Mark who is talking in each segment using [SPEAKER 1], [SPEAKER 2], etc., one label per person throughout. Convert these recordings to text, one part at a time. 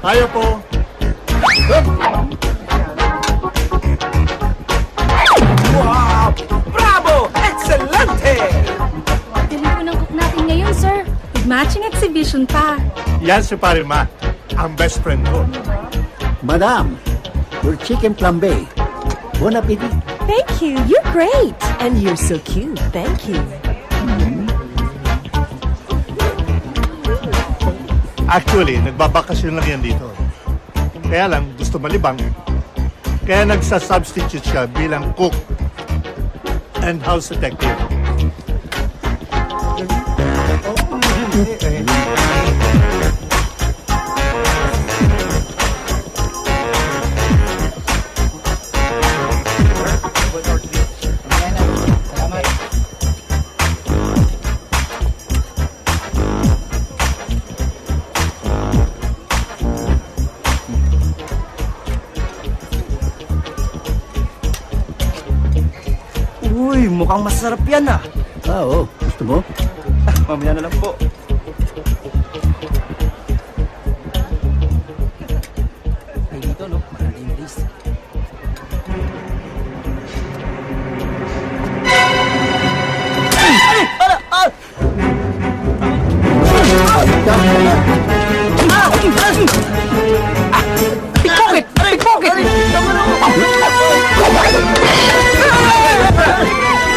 [SPEAKER 1] Tayo po.
[SPEAKER 2] Wow! Bravo! Excelente!
[SPEAKER 3] Galing po ng cook natin ngayon, sir. With matching exhibition pa.
[SPEAKER 1] Yan si Parima, ang best friend ko.
[SPEAKER 4] Madam, your chicken flambe. Bon appetit.
[SPEAKER 5] Thank you. You're great. And you're so cute. Thank you.
[SPEAKER 1] Actually, nagbabakasyon lang yan dito. Kaya lang, gusto malibang. Kaya nagsa-substitute siya bilang cook and house detective.
[SPEAKER 2] Uy, mukhang masarap yan ah.
[SPEAKER 4] Oo, gusto mo?
[SPEAKER 2] Mamaya na lang po. Ay, dito no, maraming place. Pickpocket! Pickpocket!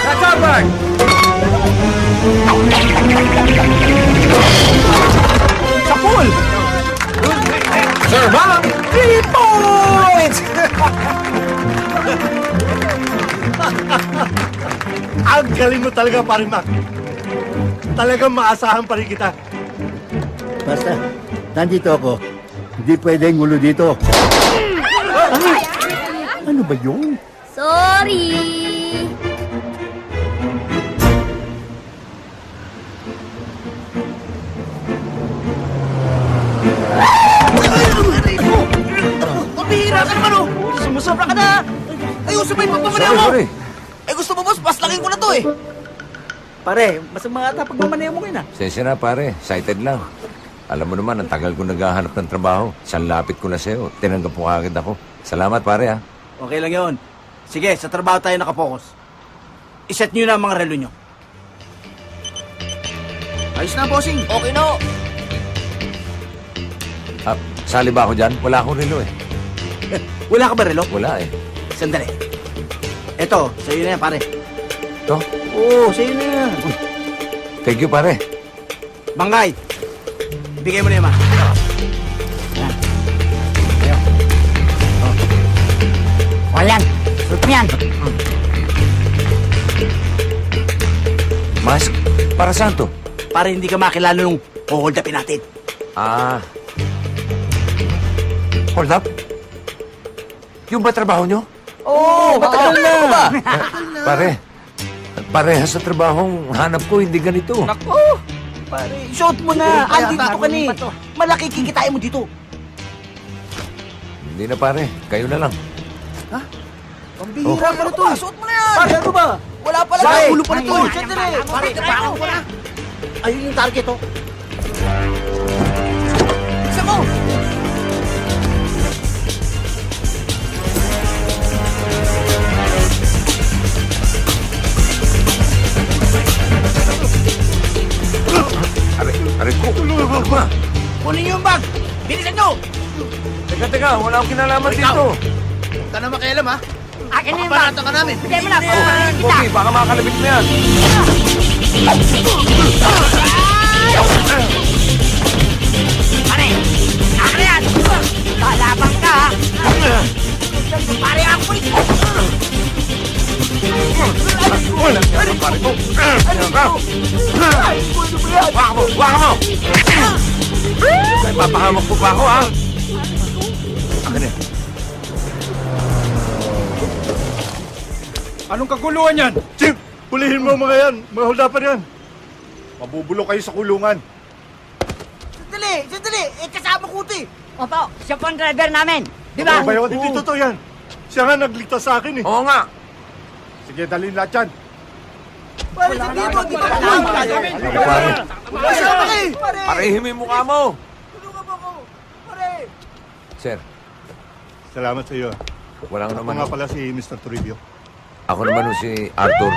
[SPEAKER 2] That's our bag! Sa pool! Sir, ma'am! 3 points!
[SPEAKER 1] Ang galing mo talaga, Parima. Talagang maasahan pa rin kita.
[SPEAKER 4] Basta, nandito ako. Hindi pwedeng ngulo dito. Ay, ano ba yun?
[SPEAKER 3] Sorry!
[SPEAKER 2] Pabihira ka naman, oh! Sumusobra ka na! Ayusin mo yung pagmamaneo mo! Eh gusto mo, boss, paslangin ko na to, eh! Pare, mas mga ata pagmamaneo mo ngayon, ah.
[SPEAKER 6] Sensya na pare, excited lang. Alam mo naman, ang tagal ko naghahanap ng trabaho. Saan lapit ko na sa'yo, tinanggap mo kagad ako. Salamat pare ha.
[SPEAKER 2] Okay lang yun. Sige, sa trabaho tayo nakapokus. Iset nyo na ang mga relo nyo. Ayos na, bossing. Okay na.
[SPEAKER 6] Ah, sali ba ako dyan? Wala akong relo eh.
[SPEAKER 2] Wala ka ba relo?
[SPEAKER 6] Wala eh.
[SPEAKER 2] Sandali. Eto, sa'yo na yan, pare.
[SPEAKER 6] To?
[SPEAKER 2] Oo, sa'yo na yan.
[SPEAKER 6] Thank you pare.
[SPEAKER 2] Bangkay, bigay mo na yan, ma. Yan. Ayo. Oh. O, yan. Suot mo yan.
[SPEAKER 6] Mask? Para saan to?
[SPEAKER 2] Para hindi ka makilala nung hold upin natin.
[SPEAKER 6] Ah. Hold up? Yung ba trabaho nyo?
[SPEAKER 2] Oo, matagal na.
[SPEAKER 6] Pare, parehas sa trabahong hanap ko, hindi ganito.
[SPEAKER 2] Nako, pare, suot mo na. Andito ka ni. Malaki kikitain mo dito.
[SPEAKER 6] Hindi na pare, kayo na lang.
[SPEAKER 2] Pambihira ka na to. Suot mo na yan. Pare, ano ba? Wala pala. Sa ulo pa na to. Sandali. Pare, tapakan ko na. Ayun yung target, oh. Isa mo.
[SPEAKER 6] Aray ko, tulungan ko.
[SPEAKER 2] Kunin niyo yung bag. Bilisan niyo.
[SPEAKER 6] Teka, wala akong kinalaman dito.
[SPEAKER 2] Huwag ka na makialam, ha?
[SPEAKER 3] Akin na yung bag.
[SPEAKER 2] Papanatan ka namin.
[SPEAKER 3] Bigay mo na. Papapalit kita.
[SPEAKER 6] Pogi, baka makalabit na yan.
[SPEAKER 2] Pare, akin na yan. Kalabang ka, ha? Pare, ako ulit.
[SPEAKER 6] Wala yan, pare ko. Waka mo! Kaya papahamak ko pa ako, ha? Akin na.
[SPEAKER 7] Anong kaguluhan yan?
[SPEAKER 1] Chief, hulihin mo mga yan. Mga holdapan yan.
[SPEAKER 7] Mabubulo kayo sa kulungan.
[SPEAKER 2] Sandali. Eh, kasama ko ito, eh.
[SPEAKER 5] Opo, siya po ang driver namin. Di ba?
[SPEAKER 1] Ano ba yun? Hindi totoo yan. Siya nga nagligtas sa akin eh.
[SPEAKER 6] Oo nga.
[SPEAKER 7] Sige, dalhin lahat yan.
[SPEAKER 2] Pare, hindi mo.
[SPEAKER 6] Pare,
[SPEAKER 2] Pare,
[SPEAKER 6] parehin mo yung mukha mo.
[SPEAKER 2] tulungan mo ako. Pare.
[SPEAKER 6] Sir,
[SPEAKER 1] Salamat sa iyo.
[SPEAKER 6] walang
[SPEAKER 1] Ako
[SPEAKER 6] naman
[SPEAKER 1] nga
[SPEAKER 6] ho.
[SPEAKER 1] pala si Mr. Toribio.
[SPEAKER 6] Ako naman ho si Arthur.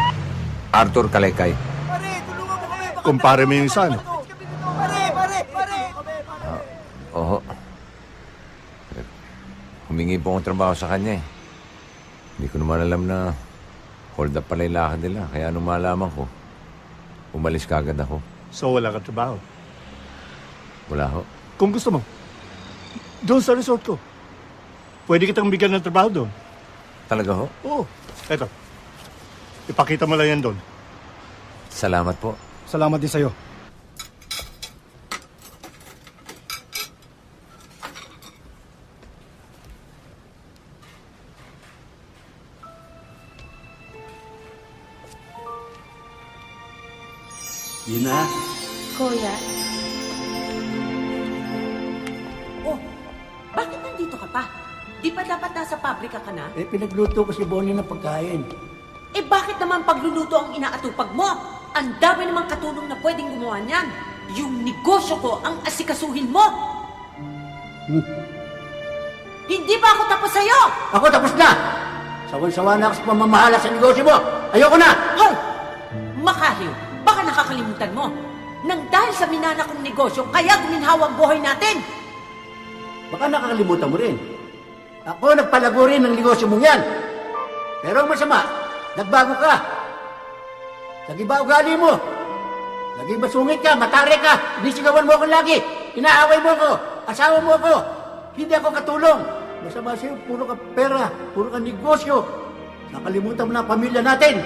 [SPEAKER 6] Arthur Kalaykay.
[SPEAKER 2] Pare, tulungan mo kami. Baka
[SPEAKER 1] Kumpare mo yung isa, ano?
[SPEAKER 2] Pare.
[SPEAKER 6] Oho. Humingi po akong trabaho sa kanya eh. Hindi ko naman alam na hold up pala yung lakad nila. Kaya nung malaman ko, umalis kagad ako.
[SPEAKER 1] So wala kang trabaho.
[SPEAKER 6] Wala ho.
[SPEAKER 1] Kung gusto mo, doon sa resort ko. Pwede kitang bigyan ng trabaho doon.
[SPEAKER 6] Talaga ho?
[SPEAKER 1] Oo. Eto. Ipakita mo lang yan doon.
[SPEAKER 6] Salamat po.
[SPEAKER 7] Salamat din sa'yo.
[SPEAKER 4] Yun na.
[SPEAKER 3] Kuya,
[SPEAKER 5] Oh, bakit nandito ka pa? Di ba dapat nasa pabrika ka na?
[SPEAKER 4] Eh, pinagluto ko si Bonnie ng pagkain.
[SPEAKER 5] Eh bakit naman pagluluto ang inaatupag mo? Ang dami namang katulong na pwedeng gumawa niyan. Yung negosyo ko ang asikasuhin mo. Hindi pa ako tapos sa'yo!
[SPEAKER 4] Ako tapos na! Sawan-sawa na ako sa pamamahala sa negosyo mo! Ayoko na!
[SPEAKER 5] Hoy! Makahiw, baka nakakalimutan mo. Nang dahil sa minana kong negosyo, kaya guminhawa ang buhay natin.
[SPEAKER 4] Baka nakakalimutan mo rin. Ako nagpalago rin ng negosyo mong yan. Pero ang masama, nagbago ka. Nag-iba ugali mo. Naging masungit ka, matare ka, binisigawan mo ako lagi. Inaaway mo ako, asawa mo ako. Hindi ako katulong. Masama sa'yo, puro ka pera, puro ka negosyo. Nakalimutan mo na ang pamilya natin.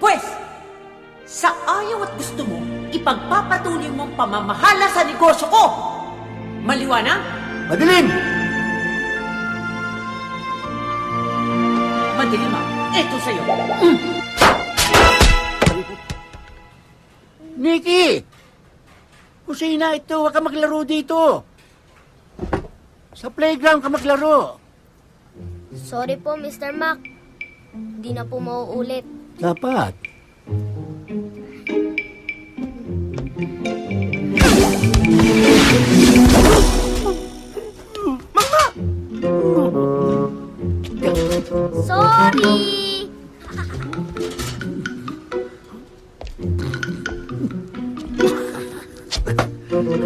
[SPEAKER 5] Pwes, sa ayaw at gusto mo, ipagpapatuloy mong pamamahala sa negosyo ko. Maliwanag?
[SPEAKER 4] Madilim!
[SPEAKER 5] Madilim ah. Ito sa'yo.
[SPEAKER 4] Nikki! Kusina ito, huwag ka maglaro dito. Sa playground ka maglaro.
[SPEAKER 8] Sorry po, Mr. Mac. Hindi na po mauulit.
[SPEAKER 4] Dapat.
[SPEAKER 8] Sorry!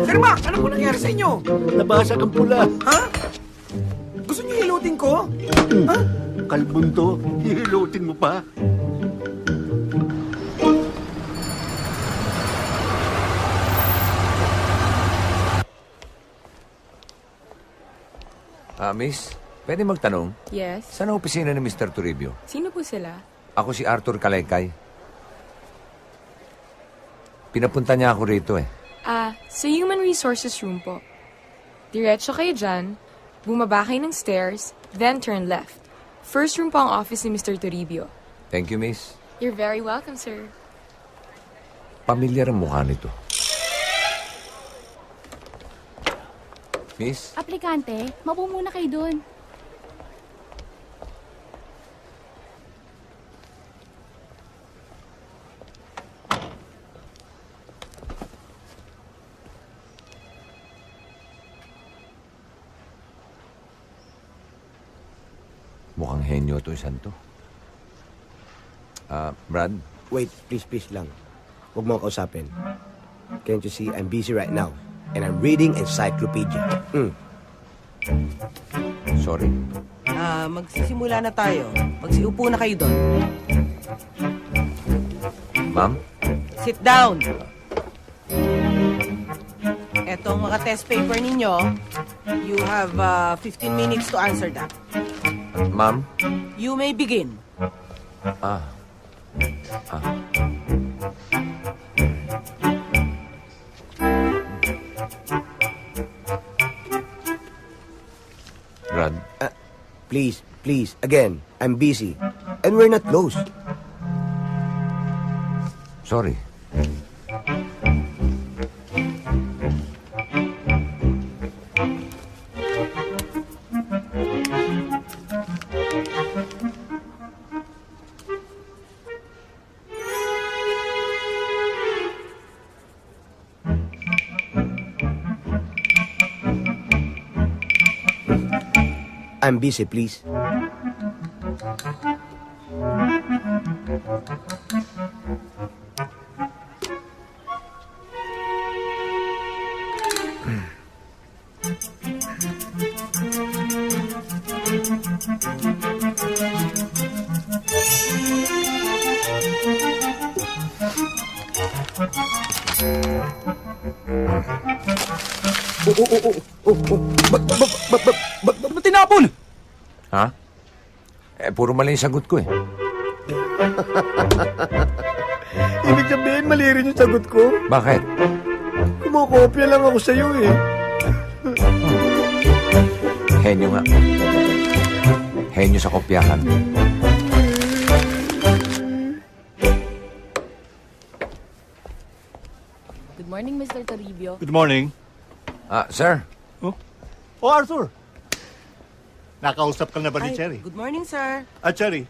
[SPEAKER 2] Sir Mac, ano po nangyari sa inyo?
[SPEAKER 4] Nabasag ang pula.
[SPEAKER 2] Ha? Gusto niyo hilutin ko? Ha?
[SPEAKER 4] Kalbon to, hihilutin mo pa.
[SPEAKER 6] Miss, pwede magtanong?
[SPEAKER 3] yes?
[SPEAKER 6] Saan ang opisina ni Mr. Toribio?
[SPEAKER 3] Sino po sila?
[SPEAKER 6] Ako si Arthur Kalaykay. Pinapunta niya ako rito eh.
[SPEAKER 9] Sa Human Resources Room po. Diretso kayo dyan, bumaba kayo ng stairs, then turn left. First room po ang office ni Mr. Toribio.
[SPEAKER 6] Thank you, miss.
[SPEAKER 9] You're very welcome, sir.
[SPEAKER 6] Pamilyar ang mukha nito. Miss,
[SPEAKER 3] Aplikante, mapo muna kayo doon.
[SPEAKER 6] mukhang henyo to isang to. Brad,
[SPEAKER 10] Wait, please lang. Huwag mo ako kausapin. Can't you see, I'm busy right now. And I'm reading encyclopedia.
[SPEAKER 6] sorry.
[SPEAKER 2] Magsisimula na tayo. Magsiupo na kayo doon.
[SPEAKER 6] Ma'am?
[SPEAKER 2] Sit down. Etong mga test paper ninyo, you have 15 minutes to answer that.
[SPEAKER 6] Ma'am?
[SPEAKER 2] You may begin.
[SPEAKER 6] Brad?
[SPEAKER 10] Please, again, I'm busy. And we're not close.
[SPEAKER 6] Sorry.
[SPEAKER 10] I'm busy, please.
[SPEAKER 2] Ba't tinapon?
[SPEAKER 6] Ha? Puro mali yung sagot ko eh.
[SPEAKER 10] Ibig sabihin, mali rin yung sagot ko.
[SPEAKER 6] Bakit?
[SPEAKER 10] Kumukopya lang ako sa'yo eh.
[SPEAKER 6] Henyo nga. Henyo sa kopyahan.
[SPEAKER 9] Good morning, Mr. Toribio.
[SPEAKER 1] Good morning.
[SPEAKER 6] Sir.
[SPEAKER 1] Oh, Arthur. Nakausap ka na ba ni Cherry?
[SPEAKER 2] Good morning, sir.
[SPEAKER 1] Cherry,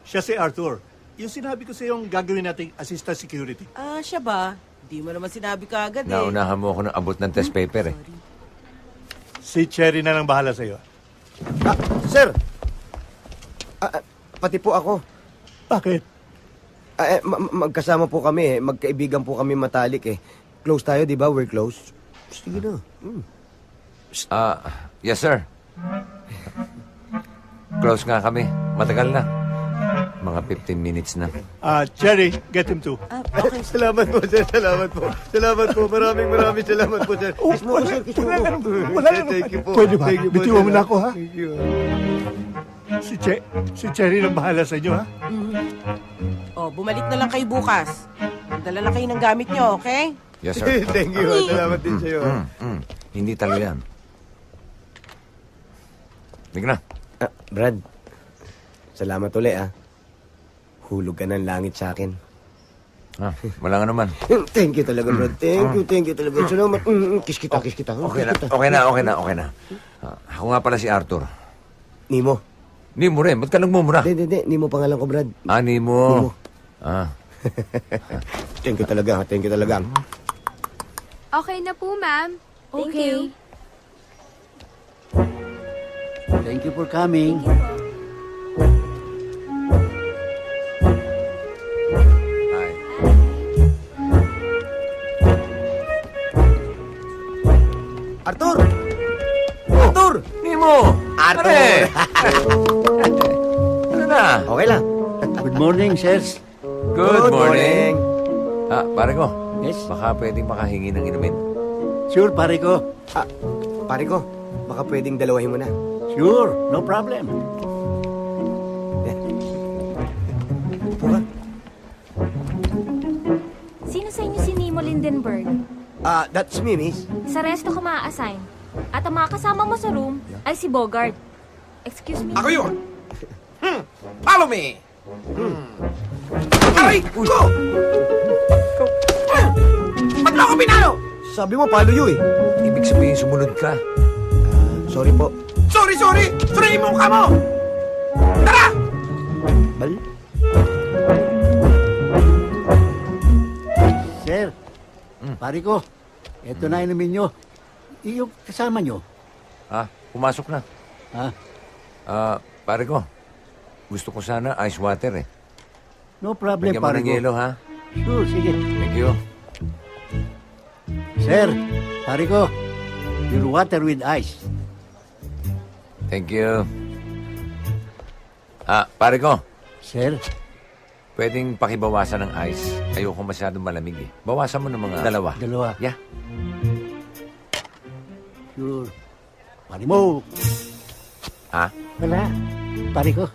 [SPEAKER 1] siya si Arthur. Yung sinabi ko sa yung gagawin nating assistant security.
[SPEAKER 2] Siya ba? Di mo naman sinabi ka agad
[SPEAKER 6] Naunahan mo ako ng abot ng test paper eh.
[SPEAKER 1] Si Cherry na lang bahala sa'yo.
[SPEAKER 10] Sir! Pati po ako.
[SPEAKER 1] Bakit?
[SPEAKER 10] Magkasama po kami eh. Magkaibigan po kami matalik eh. Close tayo, di ba? We're close. Sige na.
[SPEAKER 6] Yes, sir. Close nga kami. Matagal na. Mga 15 minutes na.
[SPEAKER 1] Cherry, get him too.
[SPEAKER 2] Okay.
[SPEAKER 10] Salamat po, sir. Salamat po. Salamat po. Maraming salamat po, sir. Kiss mo ko, sir. Kiss mo ko. Thank you po.
[SPEAKER 1] Pwede ba?
[SPEAKER 10] Thank you po,
[SPEAKER 1] Bitiwan
[SPEAKER 10] sir.
[SPEAKER 1] mo na ako, ha?
[SPEAKER 10] Thank you.
[SPEAKER 1] Si Cherry lang bahala sa inyo, ha?
[SPEAKER 2] Bumalik na lang kayo bukas. Dala lang kayo ng gamit nyo, okay?
[SPEAKER 6] Yes, sir.
[SPEAKER 10] Thank you. Salamat din sa'yo.
[SPEAKER 6] Hindi talaga yan. Hindi na.
[SPEAKER 10] Brad, salamat ulit ah. Hulog ka ng langit sa akin.
[SPEAKER 6] Wala nga naman.
[SPEAKER 10] Thank you talaga, Brad. Thank you talaga. Salamat. Kiss kita.
[SPEAKER 6] Okay na. Ako nga pala si Arthur.
[SPEAKER 10] Nimo.
[SPEAKER 6] Nimo rin. Ba't ka nagmumura?
[SPEAKER 10] Hindi. Nimo pangalan ko, Brad.
[SPEAKER 6] Nimo.
[SPEAKER 10] Thank you talaga.
[SPEAKER 3] Okay na po, ma'am. Thank you.
[SPEAKER 4] Thank you for coming.
[SPEAKER 6] Hi.
[SPEAKER 10] Arthur! Arthur!
[SPEAKER 6] Nimo!
[SPEAKER 10] Arthur!
[SPEAKER 6] Ano na?
[SPEAKER 10] Okay lang.
[SPEAKER 4] Good morning, sirs.
[SPEAKER 6] Good morning. Pare ko.
[SPEAKER 4] Yes?
[SPEAKER 6] Baka pwedeng makahingi ng inumin.
[SPEAKER 4] Sure, pare ko.
[SPEAKER 10] Pare ko, baka pwedeng dalawahin mo na.
[SPEAKER 4] Sure, no problem.
[SPEAKER 3] Sino sa inyo si Nemo Lindenberg?
[SPEAKER 10] That's me, miss.
[SPEAKER 3] Sa resto ka maa-assign. At ang mga kasama mo sa room ay si Bogart. Excuse me?
[SPEAKER 11] Ako yun! Follow me! Aray! Go! Ba't mo ako pinalo?
[SPEAKER 10] Sabi mo, palo yun eh.
[SPEAKER 6] Ibig sabihin sumunod ka.
[SPEAKER 10] Sorry po.
[SPEAKER 11] Sorry! Suriin mo ang mukha mo! Tara!
[SPEAKER 10] Bal?
[SPEAKER 4] Sir, pare ko, eto na inumin nyo. Yung kasama nyo.
[SPEAKER 6] Pumasok na. Pare ko. Gusto ko sana ice water eh.
[SPEAKER 4] No problem,
[SPEAKER 6] Bigyan mo
[SPEAKER 4] pare
[SPEAKER 6] ng
[SPEAKER 4] ko.
[SPEAKER 6] yelo, ha?
[SPEAKER 4] Sure, sige.
[SPEAKER 6] Thank you.
[SPEAKER 4] Sir, pare ko, your water with ice.
[SPEAKER 6] Thank you. Pare ko.
[SPEAKER 4] Sir,
[SPEAKER 6] Pwedeng pakibawasan ng ice. Ayoko masyadong malamig eh. Bawasan mo ng mga dalawa. Yeah.
[SPEAKER 4] sure. Pare mo. Wala. Pare ko.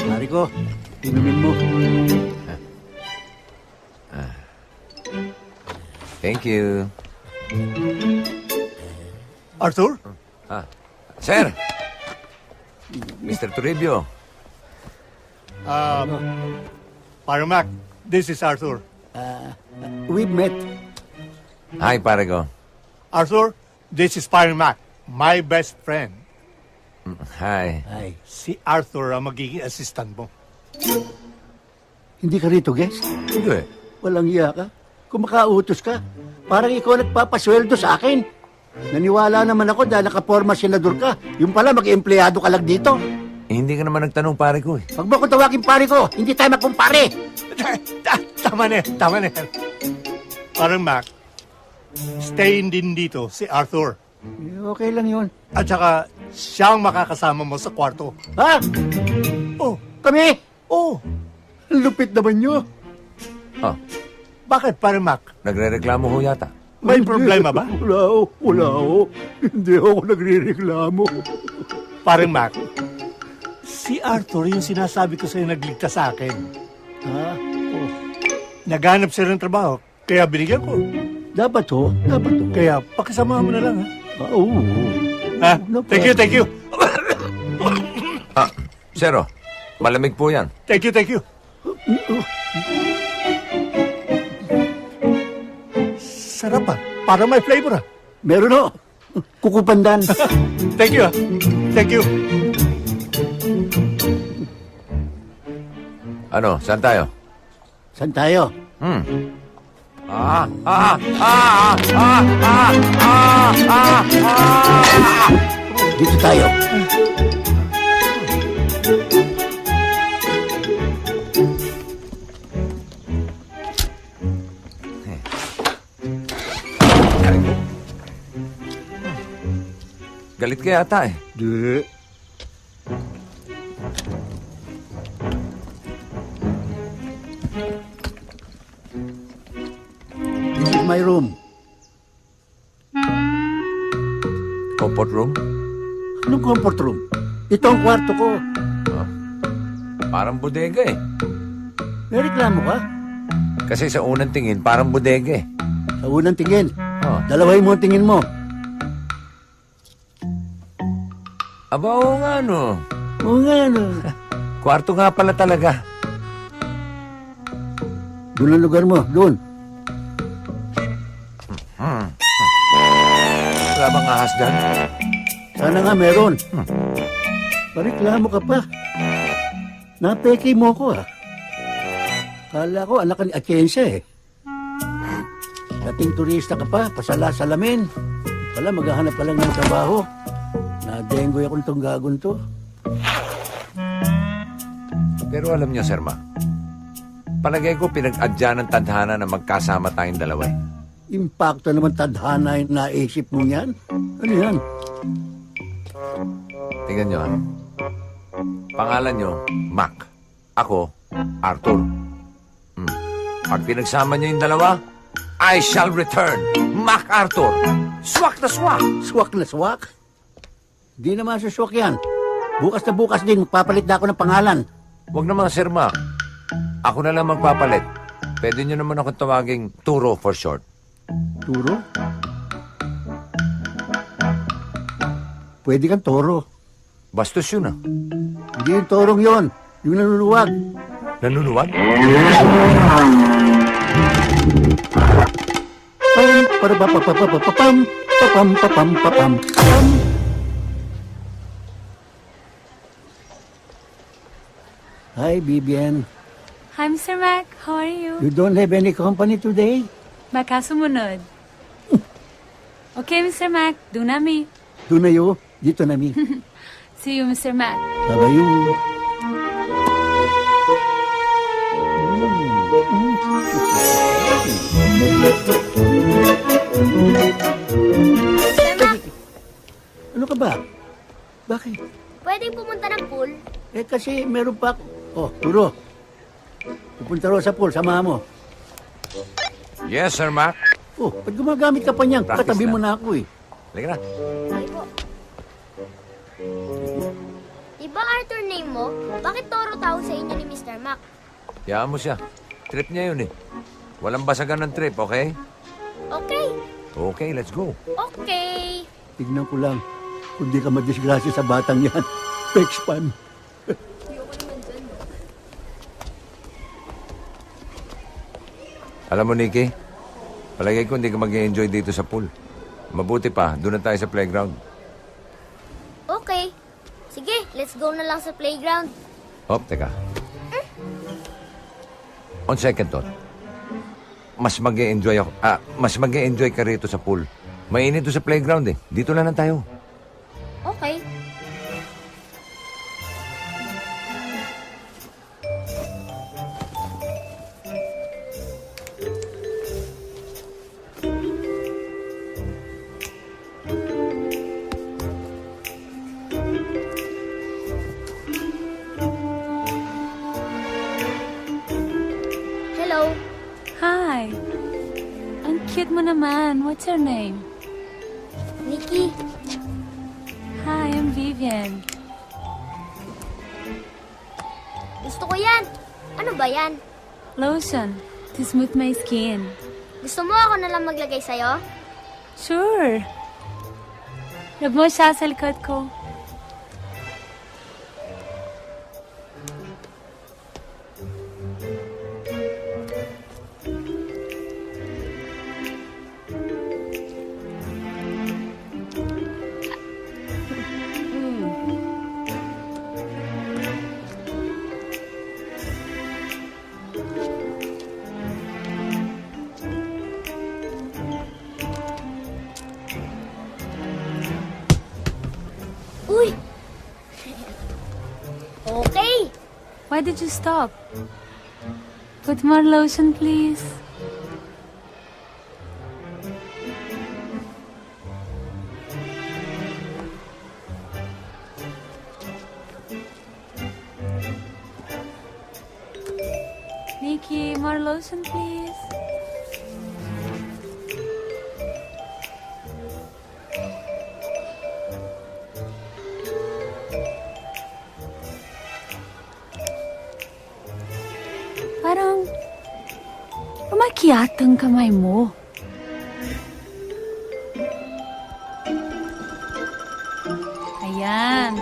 [SPEAKER 4] Pare ko, inumin mo.
[SPEAKER 6] Thank you.
[SPEAKER 1] Arthur?
[SPEAKER 6] Sir! Mr. Toribio.
[SPEAKER 1] Paramac, this is Arthur.
[SPEAKER 4] We've met.
[SPEAKER 6] Hi, pare ko.
[SPEAKER 1] Arthur, this is Paramac. My best friend,
[SPEAKER 6] Hi.
[SPEAKER 4] Ay,
[SPEAKER 1] si Arthur ang magiging assistant mo.
[SPEAKER 4] hindi ka rito, guest?
[SPEAKER 6] Hindi.
[SPEAKER 4] Walang iya ka. Kumakautos ka. Parang ikaw nagpapasweldo sa akin. Naniwala naman ako dahil nakaporma senador ka. Yung pala, mag-empleyado ka lang dito.
[SPEAKER 6] Hindi ka naman nagtanong pare ko eh.
[SPEAKER 4] Huwag mo ko tawagin pare ko. Hindi tayo magkumpare.
[SPEAKER 1] Tama na yan, tama na yan. Parang Mac, stay din dito si Arthur.
[SPEAKER 4] Okay lang yun.
[SPEAKER 1] At saka, siya ang makakasama mo sa kwarto.
[SPEAKER 4] Ha?
[SPEAKER 1] Oh,
[SPEAKER 4] Kami?
[SPEAKER 1] oh.
[SPEAKER 4] Ang lupit naman nyo.
[SPEAKER 6] Ah,
[SPEAKER 1] Bakit, parang Mac?
[SPEAKER 6] nagre-reklamo ho yata.
[SPEAKER 1] May problema ba?
[SPEAKER 4] Wala ho. Hindi ako nagre-reklamo.
[SPEAKER 1] Parang Mac, si Arthur yung sinasabi ko sa'yo nagligtas sa akin.
[SPEAKER 4] Ha? Oh.
[SPEAKER 1] Naghanap siya ng trabaho, kaya binigyan ko.
[SPEAKER 4] Dapat ho. Dapat ho.
[SPEAKER 1] Kaya pakisama mo na lang, ha?
[SPEAKER 4] Oo.
[SPEAKER 1] Ha?
[SPEAKER 4] No
[SPEAKER 1] Thank you, thank you.
[SPEAKER 6] Ah, Zero. Malamig po yan.
[SPEAKER 1] Thank you, thank you. Sarap ah. Parang may flavor ah.
[SPEAKER 4] Meron ho. Kukupandan.
[SPEAKER 1] Thank you ah. Thank you.
[SPEAKER 6] Ano, saan tayo?
[SPEAKER 4] Saan tayo? Dito tayo.
[SPEAKER 6] Galit ka yata eh.
[SPEAKER 4] Di. This is my room.
[SPEAKER 6] Comfort room?
[SPEAKER 4] Anong comfort room? Ito ang kwarto ko.
[SPEAKER 6] Parang bodega eh.
[SPEAKER 4] May reklamo ka?
[SPEAKER 6] Kasi sa unang tingin, parang bodega eh.
[SPEAKER 4] Sa unang tingin.
[SPEAKER 6] Oh.
[SPEAKER 4] Dalawahin mo ang tingin mo.
[SPEAKER 6] Aba, oo nga no.
[SPEAKER 4] Oo nga, ano.
[SPEAKER 6] Kwarto nga pala talaga.
[SPEAKER 4] Doon ang lugar mo. Doon.
[SPEAKER 6] Wala bang ahas dyan?
[SPEAKER 4] Sana nga meron. Pareklamo ka pa. Napeke mo ko ah. Kala ko anak ka ni Atienza eh. Dating turista ka pa, pasala-salamin. Pala maghahanap ka lang ng trabaho. Nadenggoy akong tong gagon to.
[SPEAKER 6] Pero alam niyo, Sir Ma, palagay ko pinag-adya ng tadhana na magkasama tayong dalawa eh.
[SPEAKER 4] Impacto naman tadhana yung naisip mo yan. Ano yan?
[SPEAKER 6] Tingnan niyo ha. Pangalan niyo, Mac. Ako, Arthur. Pag pinagsama niyo yung dalawa, I shall return. Mac Arthur. Swak na swak.
[SPEAKER 4] Swak na swak? Di naman suswak yan. Bukas na bukas din, magpapalit na ako ng pangalan.
[SPEAKER 6] Huwag naman, Sir Mac. Ako na lang magpapalit. Pwede niyo naman ako tawaging Turo for short.
[SPEAKER 4] Turo? Pwede kang toro.
[SPEAKER 6] Bastos yun ah.
[SPEAKER 4] Hindi yung torong yon, yung nanuluwag.
[SPEAKER 6] Nanunuwag?
[SPEAKER 4] Pam, para pa pa pa pa pa pam, papam papam papam pam. Hi, Bibian.
[SPEAKER 12] Hi, Mr. Mac. How are you?
[SPEAKER 4] You don't have any company today?
[SPEAKER 12] Baka sumunod. Okay, Mr. Mac. Do na mi.
[SPEAKER 4] Doon na yo, dito na mi.
[SPEAKER 12] See you, Mr. Mac.
[SPEAKER 4] Babayu. Ano ka ba? Bakit?
[SPEAKER 8] Pwedeng pumunta ng pool?
[SPEAKER 4] Eh kasi meron pa ako. Oh, Turo. Pupunta ro sa pool, samahan mo.
[SPEAKER 6] Yes, Sir Mac.
[SPEAKER 4] Oh, pag gumagamit ka pa niyan,
[SPEAKER 6] Practice
[SPEAKER 4] katabi mo
[SPEAKER 6] na.
[SPEAKER 4] na ako eh.
[SPEAKER 6] Halika na.
[SPEAKER 8] Sige po. Diba Arthur name mo? Bakit Toro tawag sa inyo ni Mr. Mac?
[SPEAKER 6] Hayaan mo siya. Trip niya yun eh. Walang basagan ng trip, okay?
[SPEAKER 8] Okay.
[SPEAKER 6] Okay, let's go.
[SPEAKER 8] Okay.
[SPEAKER 4] Tignan ko lang. Kung di ka madisgrasya sa batang yan. Pexpan.
[SPEAKER 6] Alam mo, Nikki, palagay ko hindi ka mag-enjoy dito sa pool. Mabuti pa, doon na tayo sa playground.
[SPEAKER 8] Okay. Sige, let's go na lang sa playground.
[SPEAKER 6] Oh, teka. On second thought, mas mag-e-enjoy ako. Mas mag-e-enjoy ka rito sa pool. Mainit doon sa playground eh. Dito na lang tayo.
[SPEAKER 8] Okay. Hello.
[SPEAKER 12] Hi. Ang cute mo naman. What's your name?
[SPEAKER 8] Nikki.
[SPEAKER 12] Hi, I'm Vivian.
[SPEAKER 8] Gusto ko yan. Ano ba yan?
[SPEAKER 12] Lotion to smooth my skin.
[SPEAKER 8] Gusto mo ako na lang maglagay sa'yo?
[SPEAKER 12] Sure. Love mo siya sa likod ko.
[SPEAKER 8] Uy! Okay.
[SPEAKER 12] Why did you stop? Put more lotion, please. Nikki, more lotion, please. Parang umakyat ang kamay mo. Ayan.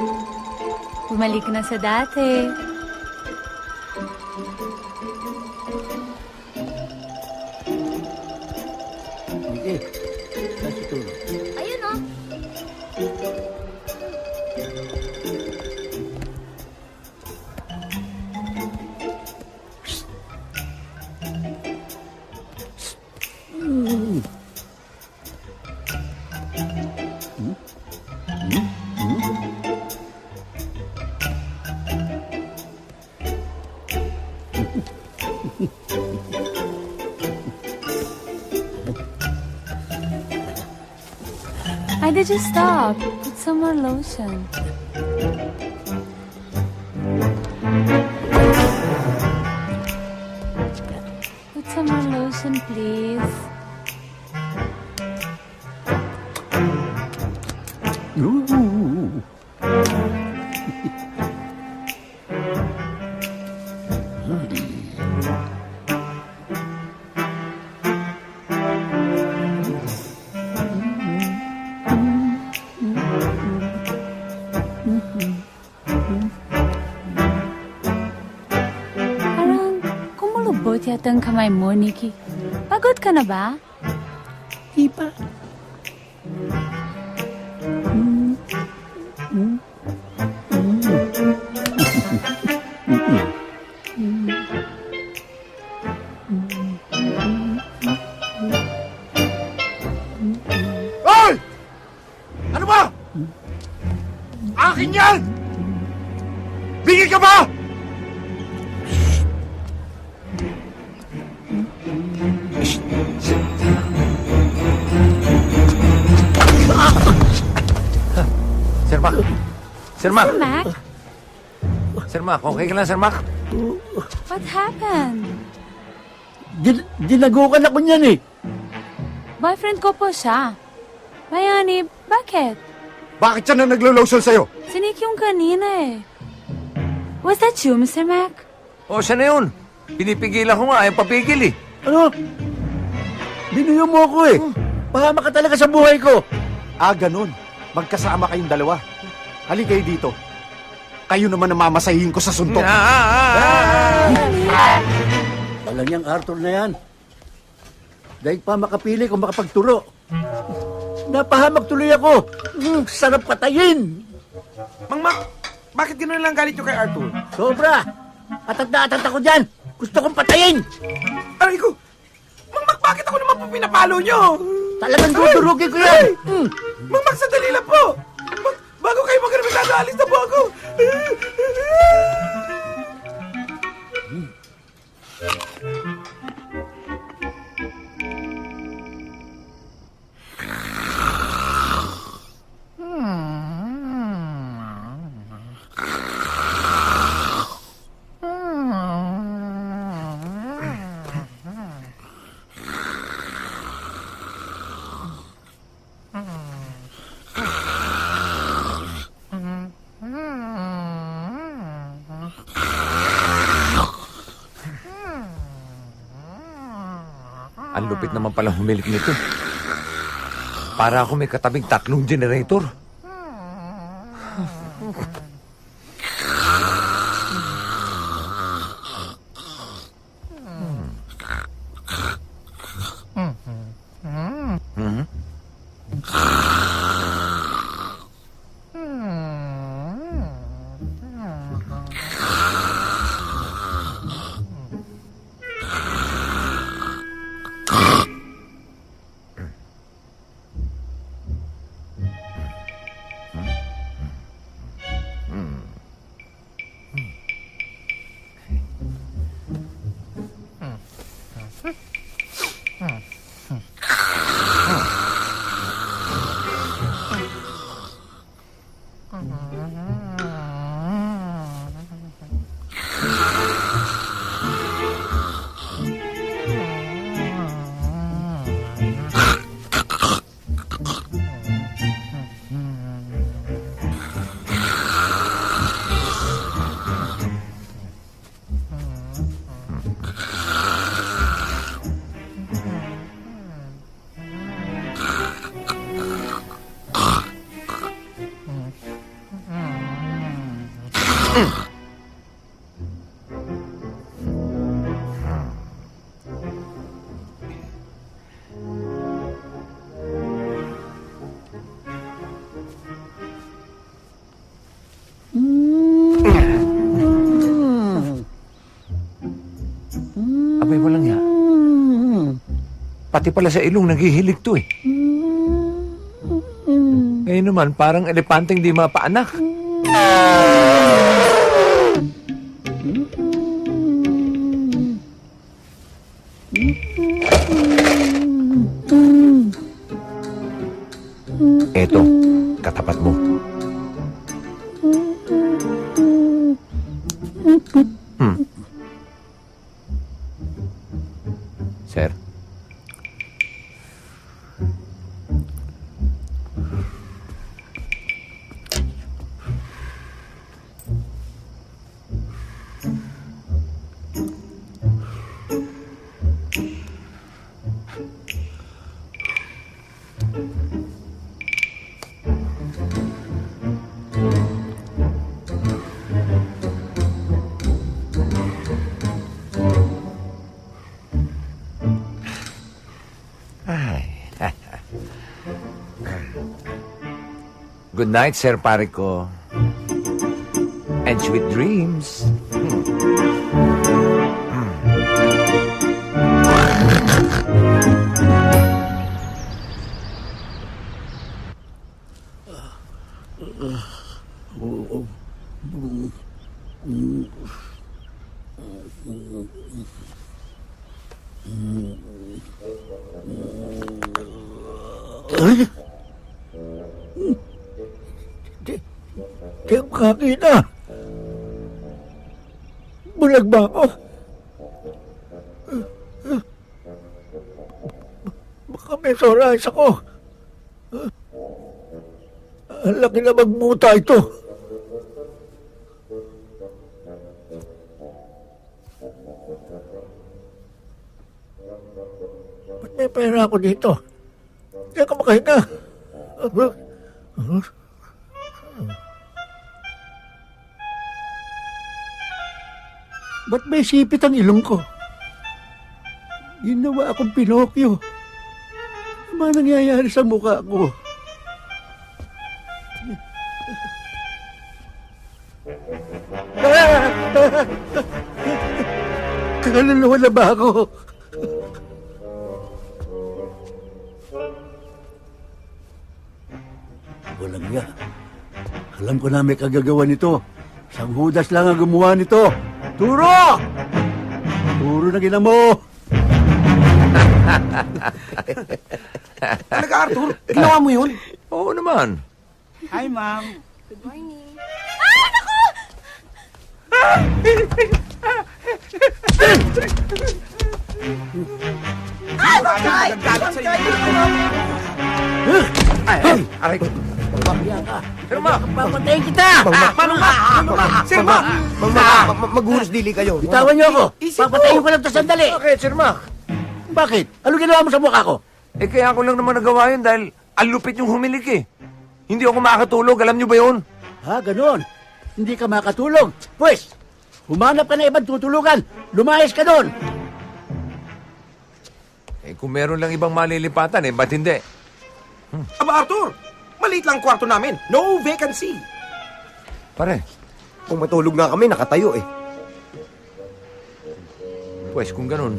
[SPEAKER 12] Bumalik na sa dati.
[SPEAKER 4] Sige. Saan si Tulo?
[SPEAKER 8] Ayun oh.
[SPEAKER 12] Why did you stop? Put some more lotion. Put some more lotion, please. Parang kumulubot yata ang kamay mo, Nikki. Pagod ka na ba?
[SPEAKER 4] Di pa.
[SPEAKER 7] Hoy! Ano ba? Akin yan! Bigil ka ba?
[SPEAKER 6] Sir Mac! Sir Mac!
[SPEAKER 12] Sir Mac?
[SPEAKER 6] Sir Mac, okay ka lang, Sir Mac?
[SPEAKER 12] What happened?
[SPEAKER 4] Dinagukan ako niyan eh.
[SPEAKER 12] Boyfriend ko po siya. Mayani, bakit?
[SPEAKER 7] Bakit siya na naglo-lotion sa'yo?
[SPEAKER 12] Si Nick yung kanina eh. Was that you, Mr. Mac?
[SPEAKER 6] O, siya na yun. Pinipigilan ko nga, ayaw papigil eh.
[SPEAKER 4] Ano? Binuyo mo ako eh. Pahama ka talaga sa buhay ko.
[SPEAKER 7] Ganun. Magkasama kayong dalawa. Halika kayo dito. Kayo naman ang mamasahin ko sa suntok.
[SPEAKER 4] Walang yang Arthur na yan. Dahil pa makapili kung makapagturo. Napahamak tuloy ako. Sarap patayin.
[SPEAKER 11] Mang Mac, bakit gano'n lang galit nyo kay Arthur?
[SPEAKER 4] Sobra! Atag na atag ako dyan! Gusto kong patayin!
[SPEAKER 11] Aray ko! Mang Mac, bakit ako naman po pinapalo nyo?
[SPEAKER 4] Talagang dudurugin ko yan!
[SPEAKER 11] Mang Mac, sandali lang po! Bago kayo magremitado, alis na po ako!
[SPEAKER 6] Ang lupit naman pala humilik nito. Para ako may katabing 3 generator. Abay, walang ya. Pati pala sa ilong naghihilig to eh. Ngayon naman, parang elepanteng di mapaanak. Eto, katapat mo. Sir. Good night, Sir Parico. And sweet dreams.
[SPEAKER 4] Di ako kakita. Bulag ba ako? Baka may soras ako. Ang laki na magmuta ito. Ba't may pera ako dito? Hindi ako makahinga. Ba't may sipit ang ilong ko? Ginawa akong Pinokyo. Ano ba nangyayari sa mukha ko? Kaluluwa na ba ako? Walang nga. Alam ko na may kagagawa nito. Sang Judas lang ang gumawa nito. Turo! Turo na gina mo!
[SPEAKER 11] Talaga, Arthur? Ginawa mo yun?
[SPEAKER 6] Oo naman.
[SPEAKER 2] Hi, ma'am.
[SPEAKER 3] Good morning.
[SPEAKER 11] Nagagalit sa'yo.
[SPEAKER 6] Aray ko.
[SPEAKER 4] Sir Mac! Papatayin kita!
[SPEAKER 11] Sir Mac!
[SPEAKER 10] Maghunos dili kayo.
[SPEAKER 4] Bitawan niyo ako! Papatayin ko lang to sandali!
[SPEAKER 6] Bakit, Sir Mac?
[SPEAKER 4] Bakit? Ano ginawa mo sa mukha ko?
[SPEAKER 6] Eh, kaya ko lang naman nagawa yun dahil ang lupit yung humilik eh. Hindi ako makakatulog. Alam niyo ba yun?
[SPEAKER 4] Ha, ganon. Hindi ka makatulog. Pwes, humanap ka na ibang tutulugan. Lumayas ka doon.
[SPEAKER 6] Eh, kung meron lang ibang malilipatan eh, ba't hindi?
[SPEAKER 11] Aba, Arthur! Maliit lang kwarto namin. No vacancy.
[SPEAKER 6] Pare,
[SPEAKER 10] Kung matulog nga kami, nakatayo eh.
[SPEAKER 6] pues kung ganun,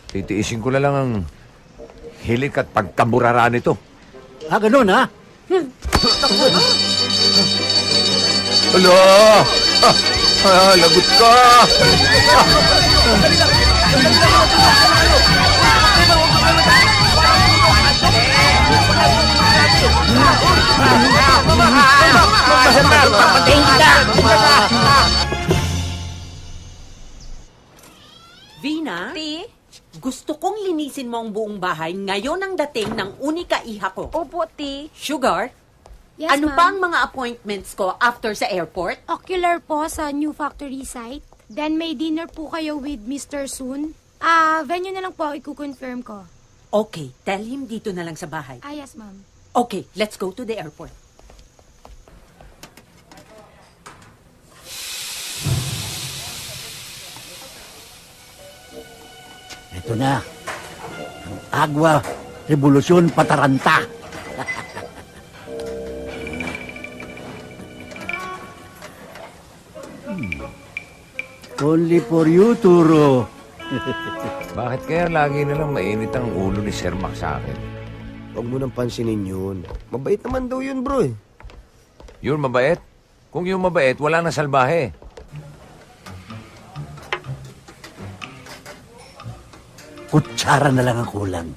[SPEAKER 6] titiisin ko na lang ang hilik at pagkaburara nito.
[SPEAKER 4] Ha, ganon ha?
[SPEAKER 6] Hala! Lagot ka!
[SPEAKER 4] Papatayin kita!
[SPEAKER 5] Vina,
[SPEAKER 3] Ti?
[SPEAKER 5] gusto kong linisin mo ang buong bahay ngayon ang dating ng unika iha ko.
[SPEAKER 3] Opo, Ti.
[SPEAKER 5] Sugar,
[SPEAKER 8] Yes,
[SPEAKER 5] ano
[SPEAKER 8] ma'am.
[SPEAKER 5] pa ang mga appointments ko after sa airport?
[SPEAKER 8] Ocular po sa new factory site. Then may dinner po kayo with Mr. Soon. Venue na lang po, i-confirm ko.
[SPEAKER 5] Okay, tell him dito na lang sa bahay.
[SPEAKER 8] Yes, ma'am.
[SPEAKER 5] Okay, let's go to the airport.
[SPEAKER 4] Ito na. Ang Agwa Revolusyon Pataranta. Only for you, Turo.
[SPEAKER 6] Bakit kaya lagi na lang mainit ang ulo ni Sir Mac sa akin?
[SPEAKER 10] Huwag mo nang pansinin yun. Mabait naman daw yun, bro eh.
[SPEAKER 6] Yun mabait? Kung yung mabait, wala na salbahe.
[SPEAKER 4] Kutsara na lang ang kulang.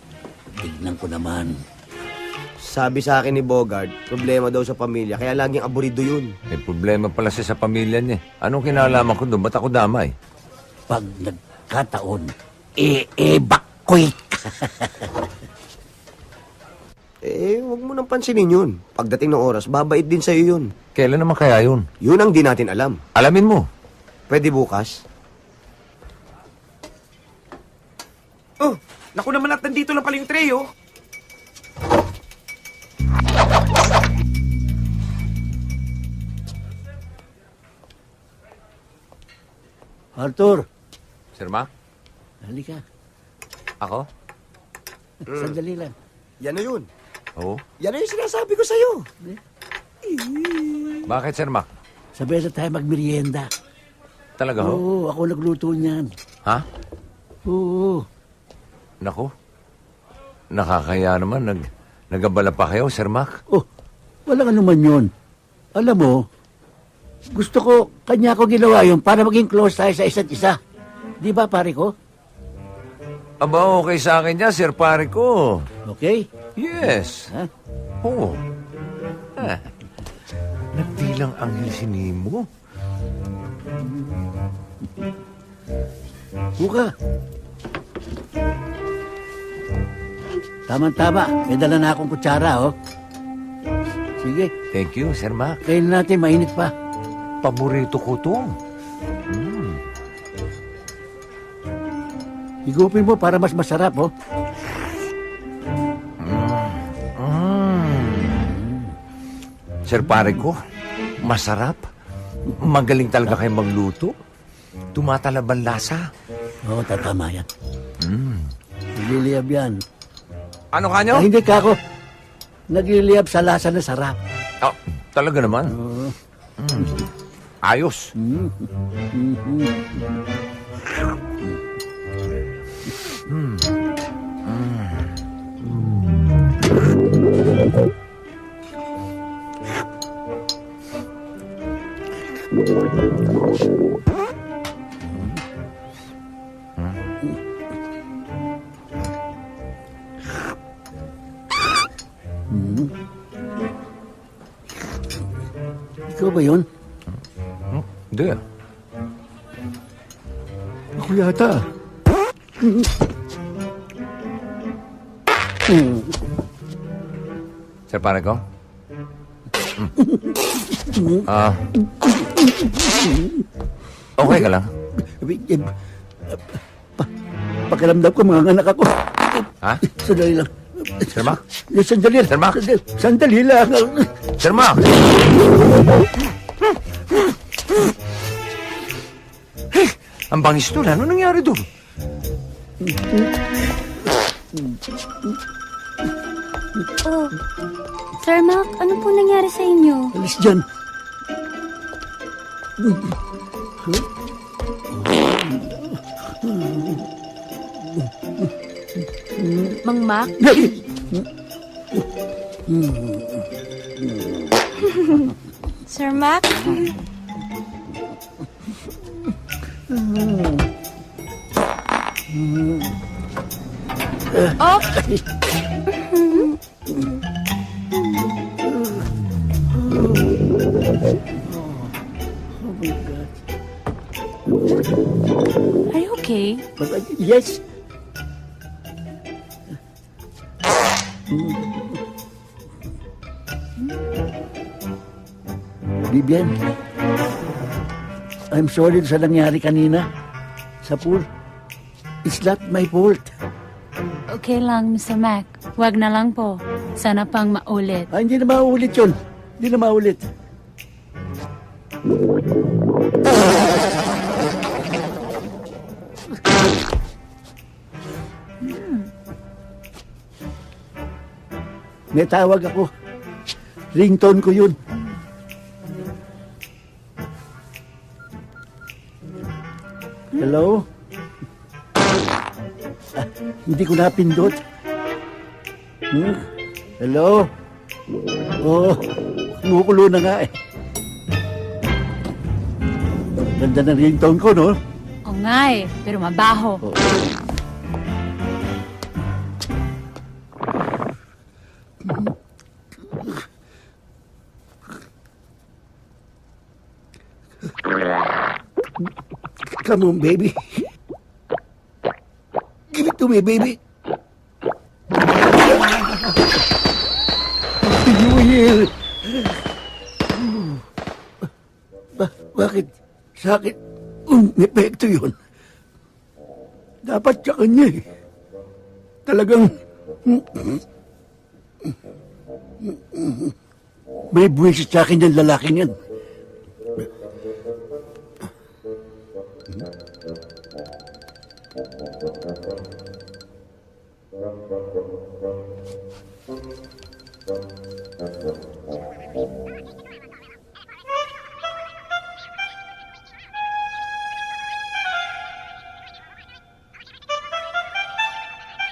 [SPEAKER 4] Tignan ko naman.
[SPEAKER 10] Sabi sa akin ni Bogart, problema daw sa pamilya, kaya laging aburido yun.
[SPEAKER 6] May problema pala siya sa pamilya niya. Anong kinalaman ko doon? Ba't ako damay?
[SPEAKER 4] Pag nagkataon, evacuate ka.
[SPEAKER 10] Huwag mo nang pansinin yun. Pagdating ng oras, babait din sa'yo yun.
[SPEAKER 6] Kailan naman kaya yun?
[SPEAKER 10] Yun ang di natin alam.
[SPEAKER 6] Alamin mo.
[SPEAKER 10] Pwede bukas.
[SPEAKER 11] Oh, naku naman at nandito lang pala yung tray, oh.
[SPEAKER 4] Arthur,
[SPEAKER 6] Sir Mac?
[SPEAKER 4] halika.
[SPEAKER 6] Ako?
[SPEAKER 4] Sandali lang.
[SPEAKER 10] Yan na yun.
[SPEAKER 6] Oo.
[SPEAKER 10] Yan na yung sinasabi ko sa'yo.
[SPEAKER 6] Bakit, Sir Mac?
[SPEAKER 4] Sabay na tayo magmerienda.
[SPEAKER 6] Talaga ho?
[SPEAKER 4] Oo, ako nagluto niyan.
[SPEAKER 6] Ha?
[SPEAKER 4] Oo.
[SPEAKER 6] Naku. Nakakaya naman. Nagabala pa kayo, Sir Mac?
[SPEAKER 4] Oh, walang anuman yun. Alam mo, gusto ko, kanya ko ginawa yun para maging close tayo sa isa't isa. Di ba, pare ko?
[SPEAKER 6] Aba, okay sa akin yan, Sir Pare ko.
[SPEAKER 4] Okay?
[SPEAKER 6] Yes.
[SPEAKER 4] Ha?
[SPEAKER 6] Oo. Nagbilang anghel si Nemo.
[SPEAKER 4] Buka. Tama-tama. May dala na akong kutsara, oh. Sige,
[SPEAKER 6] Thank you, Sir Mac.
[SPEAKER 4] kain natin, mainit pa.
[SPEAKER 6] Paborito ko to.
[SPEAKER 4] Higupin mo para mas masarap, oh.
[SPEAKER 6] Sir Pare ko, masarap. Magaling talaga kayo magluto. Tumatalab ang lasa.
[SPEAKER 4] Oo, tatama yan. Nagliliyab yan.
[SPEAKER 6] Ano ka nyo?
[SPEAKER 4] Hindi ka ako. Nagliliyab sa lasa na sarap.
[SPEAKER 6] Oh, Talaga naman. Ayos.
[SPEAKER 4] Ikaw ba yun?
[SPEAKER 6] Hindi.
[SPEAKER 4] Ako yata.
[SPEAKER 6] Sir Panico? Okay ka lang?
[SPEAKER 4] Pakiramdam ko mga anak ako.
[SPEAKER 6] Ha?
[SPEAKER 4] Sandali lang.
[SPEAKER 6] Sir Mac?
[SPEAKER 4] Sandali lang.
[SPEAKER 6] Sir Mac?
[SPEAKER 4] Sandali lang.
[SPEAKER 6] Sir Mac! Ang bangis doon. Ano nangyari doon?
[SPEAKER 8] Oh, Sir Mac, ano po nangyari sa inyo?
[SPEAKER 4] Alis dyan.
[SPEAKER 3] Mang Mac?
[SPEAKER 12] Sir Mac?
[SPEAKER 8] Oh!
[SPEAKER 12] Are you okay?
[SPEAKER 4] Yes. Vivian, I'm sorry sa nangyari kanina sa pool. It's not my fault.
[SPEAKER 12] Okay lang, Mr. Mac. Wag na lang po. Sana pang maulit.
[SPEAKER 4] Hindi na maulit yun. Hindi na maulit. May tawag ako. Ringtone ko yun. Hello? Hindi ko napindot. Hello? Oh, kumukulo na nga eh. Ganda ng ringtone ko, no?
[SPEAKER 12] Oo nga eh, pero mabaho.
[SPEAKER 4] Come on, baby. Give it to me, baby. Happy New Year. Bakit sa akin epekto yun? Dapat sa kanya eh. Talagang may buwisit sa akin yung lalaking yan.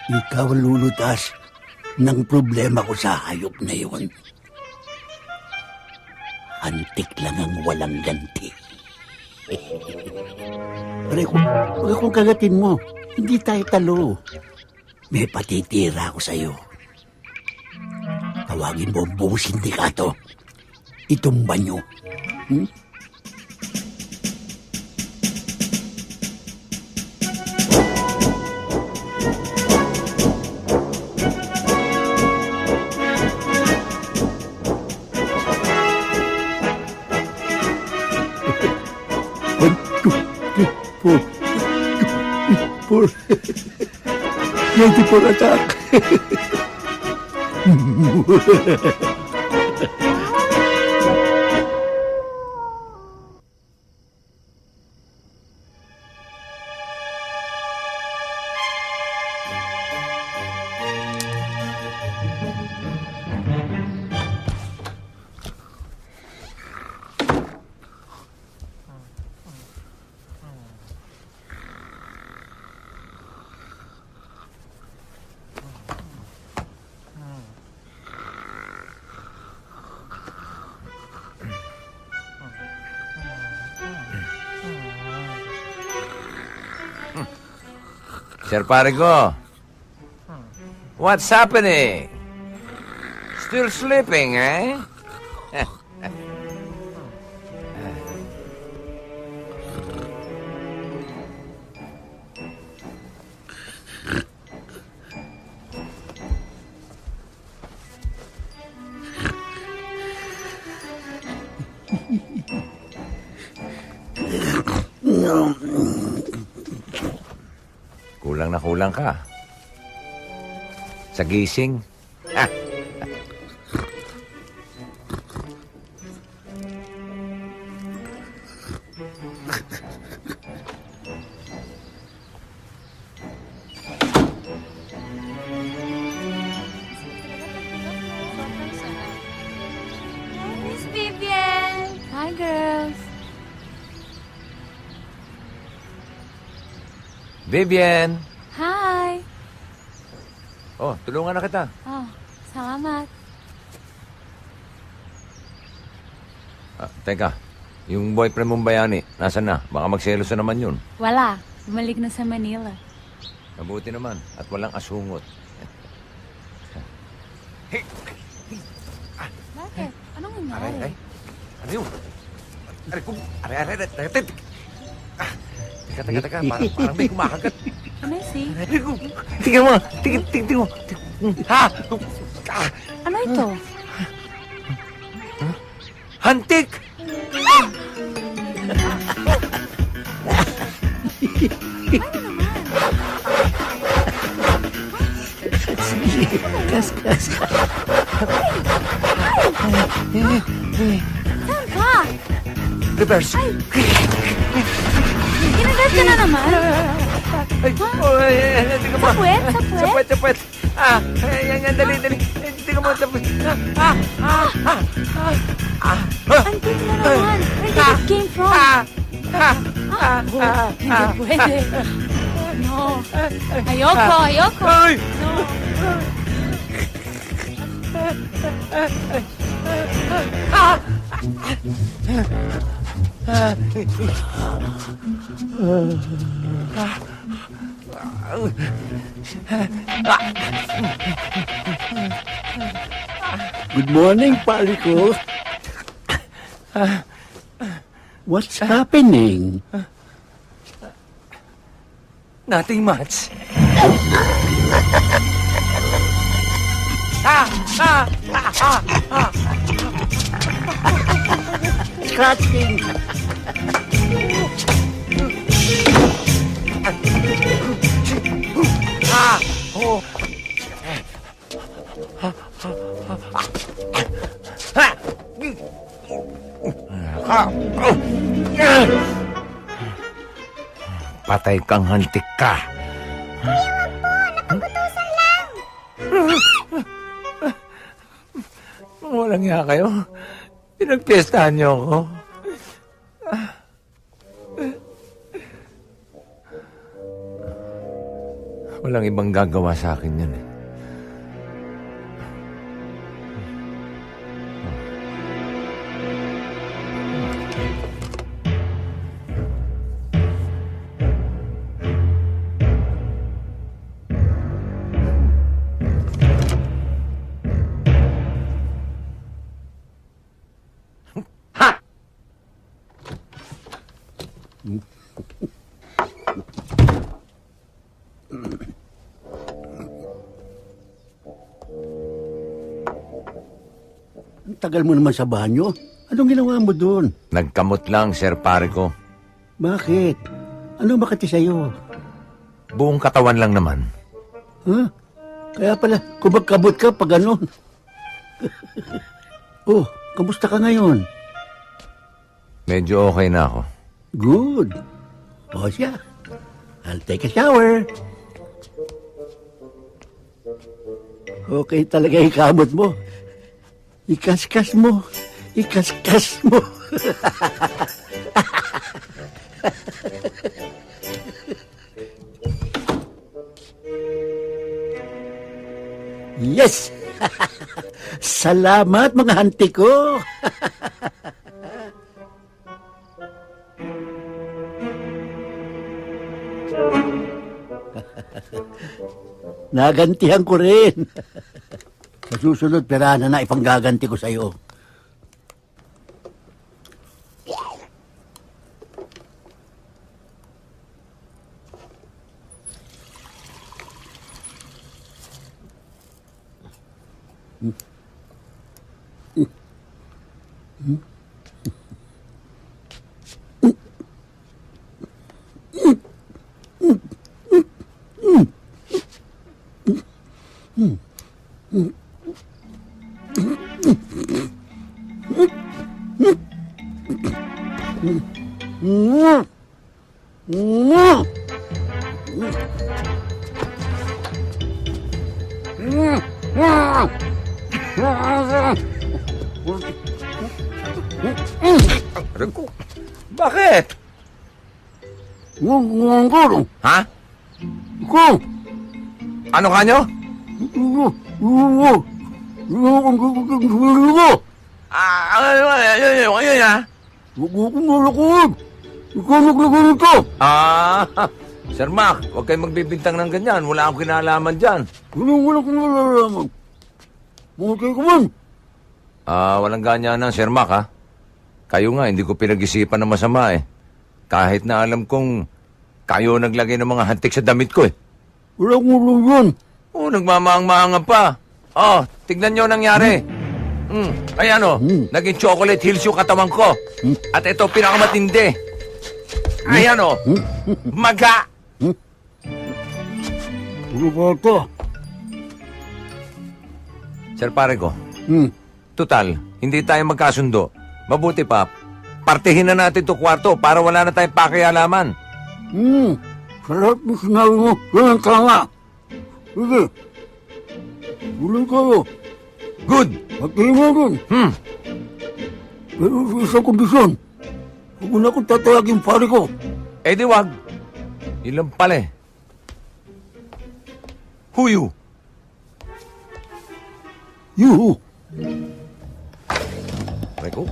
[SPEAKER 4] Ikaw ang lulutas ng problema ko sa hayop na yun. Antik lang ang walang ganti. Pare kung kagatin mo, hindi tayo talo. May patitira ako sa'yo. Tawagin mo ang buong sindikato. Itumba nyo. For 24 attack.
[SPEAKER 6] Sir Parigo, what's happening? Still sleeping, eh? Kulang na kulang ka. Sa gising.
[SPEAKER 3] Miss Vivian!
[SPEAKER 12] Hi, girls.
[SPEAKER 6] Vivian!
[SPEAKER 12] Hi.
[SPEAKER 6] Oh, tulungan na kita.
[SPEAKER 12] Oh, salamat.
[SPEAKER 6] Teka, yung boyfriend mong bayani, nasan na? Baka magselos na naman yun.
[SPEAKER 12] Wala. Bumalik na sa Manila.
[SPEAKER 6] Mabuti naman, at walang asungot.
[SPEAKER 12] Bakit? Anong nangyari?
[SPEAKER 6] Aray. Ano yun? Aray. Teka. Parang may kumakagat.
[SPEAKER 12] Ano si?
[SPEAKER 6] Tingnan mo. Tingnan mo. Ha?
[SPEAKER 12] Ano ito?
[SPEAKER 6] Hantik!
[SPEAKER 4] Kas.
[SPEAKER 12] Saan ka?
[SPEAKER 6] Reverse.
[SPEAKER 12] Kinagat ka na naman? Sa puwet?
[SPEAKER 6] Sa puwet. Yan, dali. Tingnan mo, sa puwet.
[SPEAKER 12] Antik na naman. Where did it came from? Hindi pwede. No. Ayoko. No.
[SPEAKER 4] Good morning, pare ko. What's happening?
[SPEAKER 6] Nothing much.
[SPEAKER 4] Scratching.
[SPEAKER 6] Patay kang hantik ka.
[SPEAKER 3] Kuya, wag po! Napagutusan lang!
[SPEAKER 6] Walang hiya kayo. Pinagpiestahan niyo ako. Walang ibang gagawa sa akin yan eh.
[SPEAKER 4] Ang tagal mo naman sa banyo. Anong ginawa mo doon?
[SPEAKER 6] Nagkamot lang, Sir Parico.
[SPEAKER 4] Bakit? Ano makati sa'yo?
[SPEAKER 6] Buong katawan lang naman.
[SPEAKER 4] Huh? Kaya pala, kumagkabot ka pag ganon. Oh, kamusta ka ngayon?
[SPEAKER 6] Medyo okay na ako.
[SPEAKER 4] Good. O siya, I'll take a shower. Okay talaga yung kamot mo. Ikaskas mo. Ikaskas mo. Yes! Salamat mga hanti ko. Nagantihan ko rin. Sa susunod, perahan na ipanggaganti ko sa'yo.
[SPEAKER 6] Rico, bakit? Ha? Ano ka nyo? Ayun ha? Sir Mac, huwag kayong magbibintang ng ganyan. Wala akong kinalaman dyan. Walang ganyan Sir Mac, ha? Kayo nga, hindi ko pinag-isipan na masama, eh. Kahit na alam kong kayo naglagay ng mga hantik sa damit ko, eh.
[SPEAKER 4] Walang ulo yun.
[SPEAKER 6] Nagmamahang-mahanga pa. Tignan nyo nangyari. Ayan naging chocolate hills yung katawan ko. At ito, pinakamatindi. Ayan maga.
[SPEAKER 4] Ulo ba ito?
[SPEAKER 6] Sir pare ko, total, hindi tayo magkasundo. Mabuti pa, partihin na natin to kwarto para wala na tayong pakialaman.
[SPEAKER 4] Sa lahat ng sinabi mo, yan ang tama. Sige. Tuloy kayo.
[SPEAKER 6] Good.
[SPEAKER 4] Partihin mo rin. Pero sa isang kondisyon, huwag mo na akong tatayagin pare ko.
[SPEAKER 6] Eh di wag. Ilang pala eh. Who you?
[SPEAKER 4] You.
[SPEAKER 6] Rico?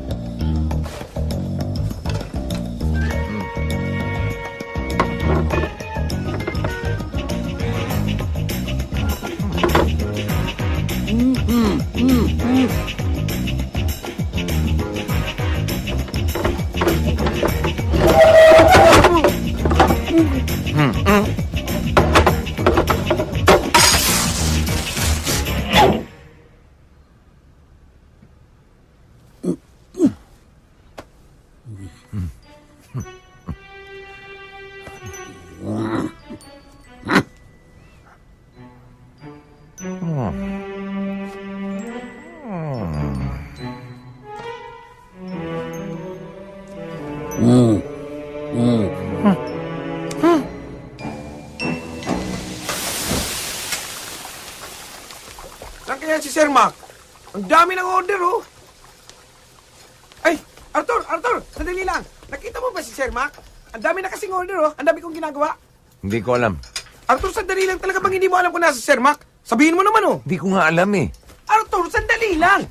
[SPEAKER 11] Saan kaya si Sir Mac? Ang dami ng order, Ay, Arthur, sandali lang. Nakita mo ba si Sir Mac? Ang dami na kasing order, Ang dami kong ginagawa.
[SPEAKER 6] Hindi ko alam.
[SPEAKER 11] Arthur, sandali lang. Talaga bang hindi mo alam kung nasa si Sir Mac? Sabihin mo naman,
[SPEAKER 6] Hindi ko nga alam eh.
[SPEAKER 11] Arthur, sandali lang.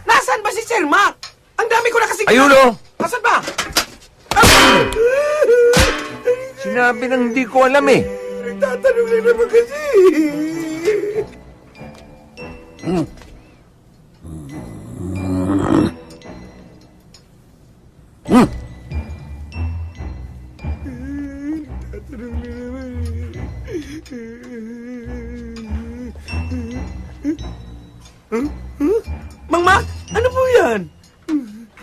[SPEAKER 11] Nasaan ba si Sir Mac? Ang dami ko na kasing...
[SPEAKER 6] Ayun,
[SPEAKER 11] Nasaan ba?
[SPEAKER 6] Sinabi nang hindi ko alam eh.
[SPEAKER 11] Nagtatanong lang naman kasi. Mang Mac, ano po yan?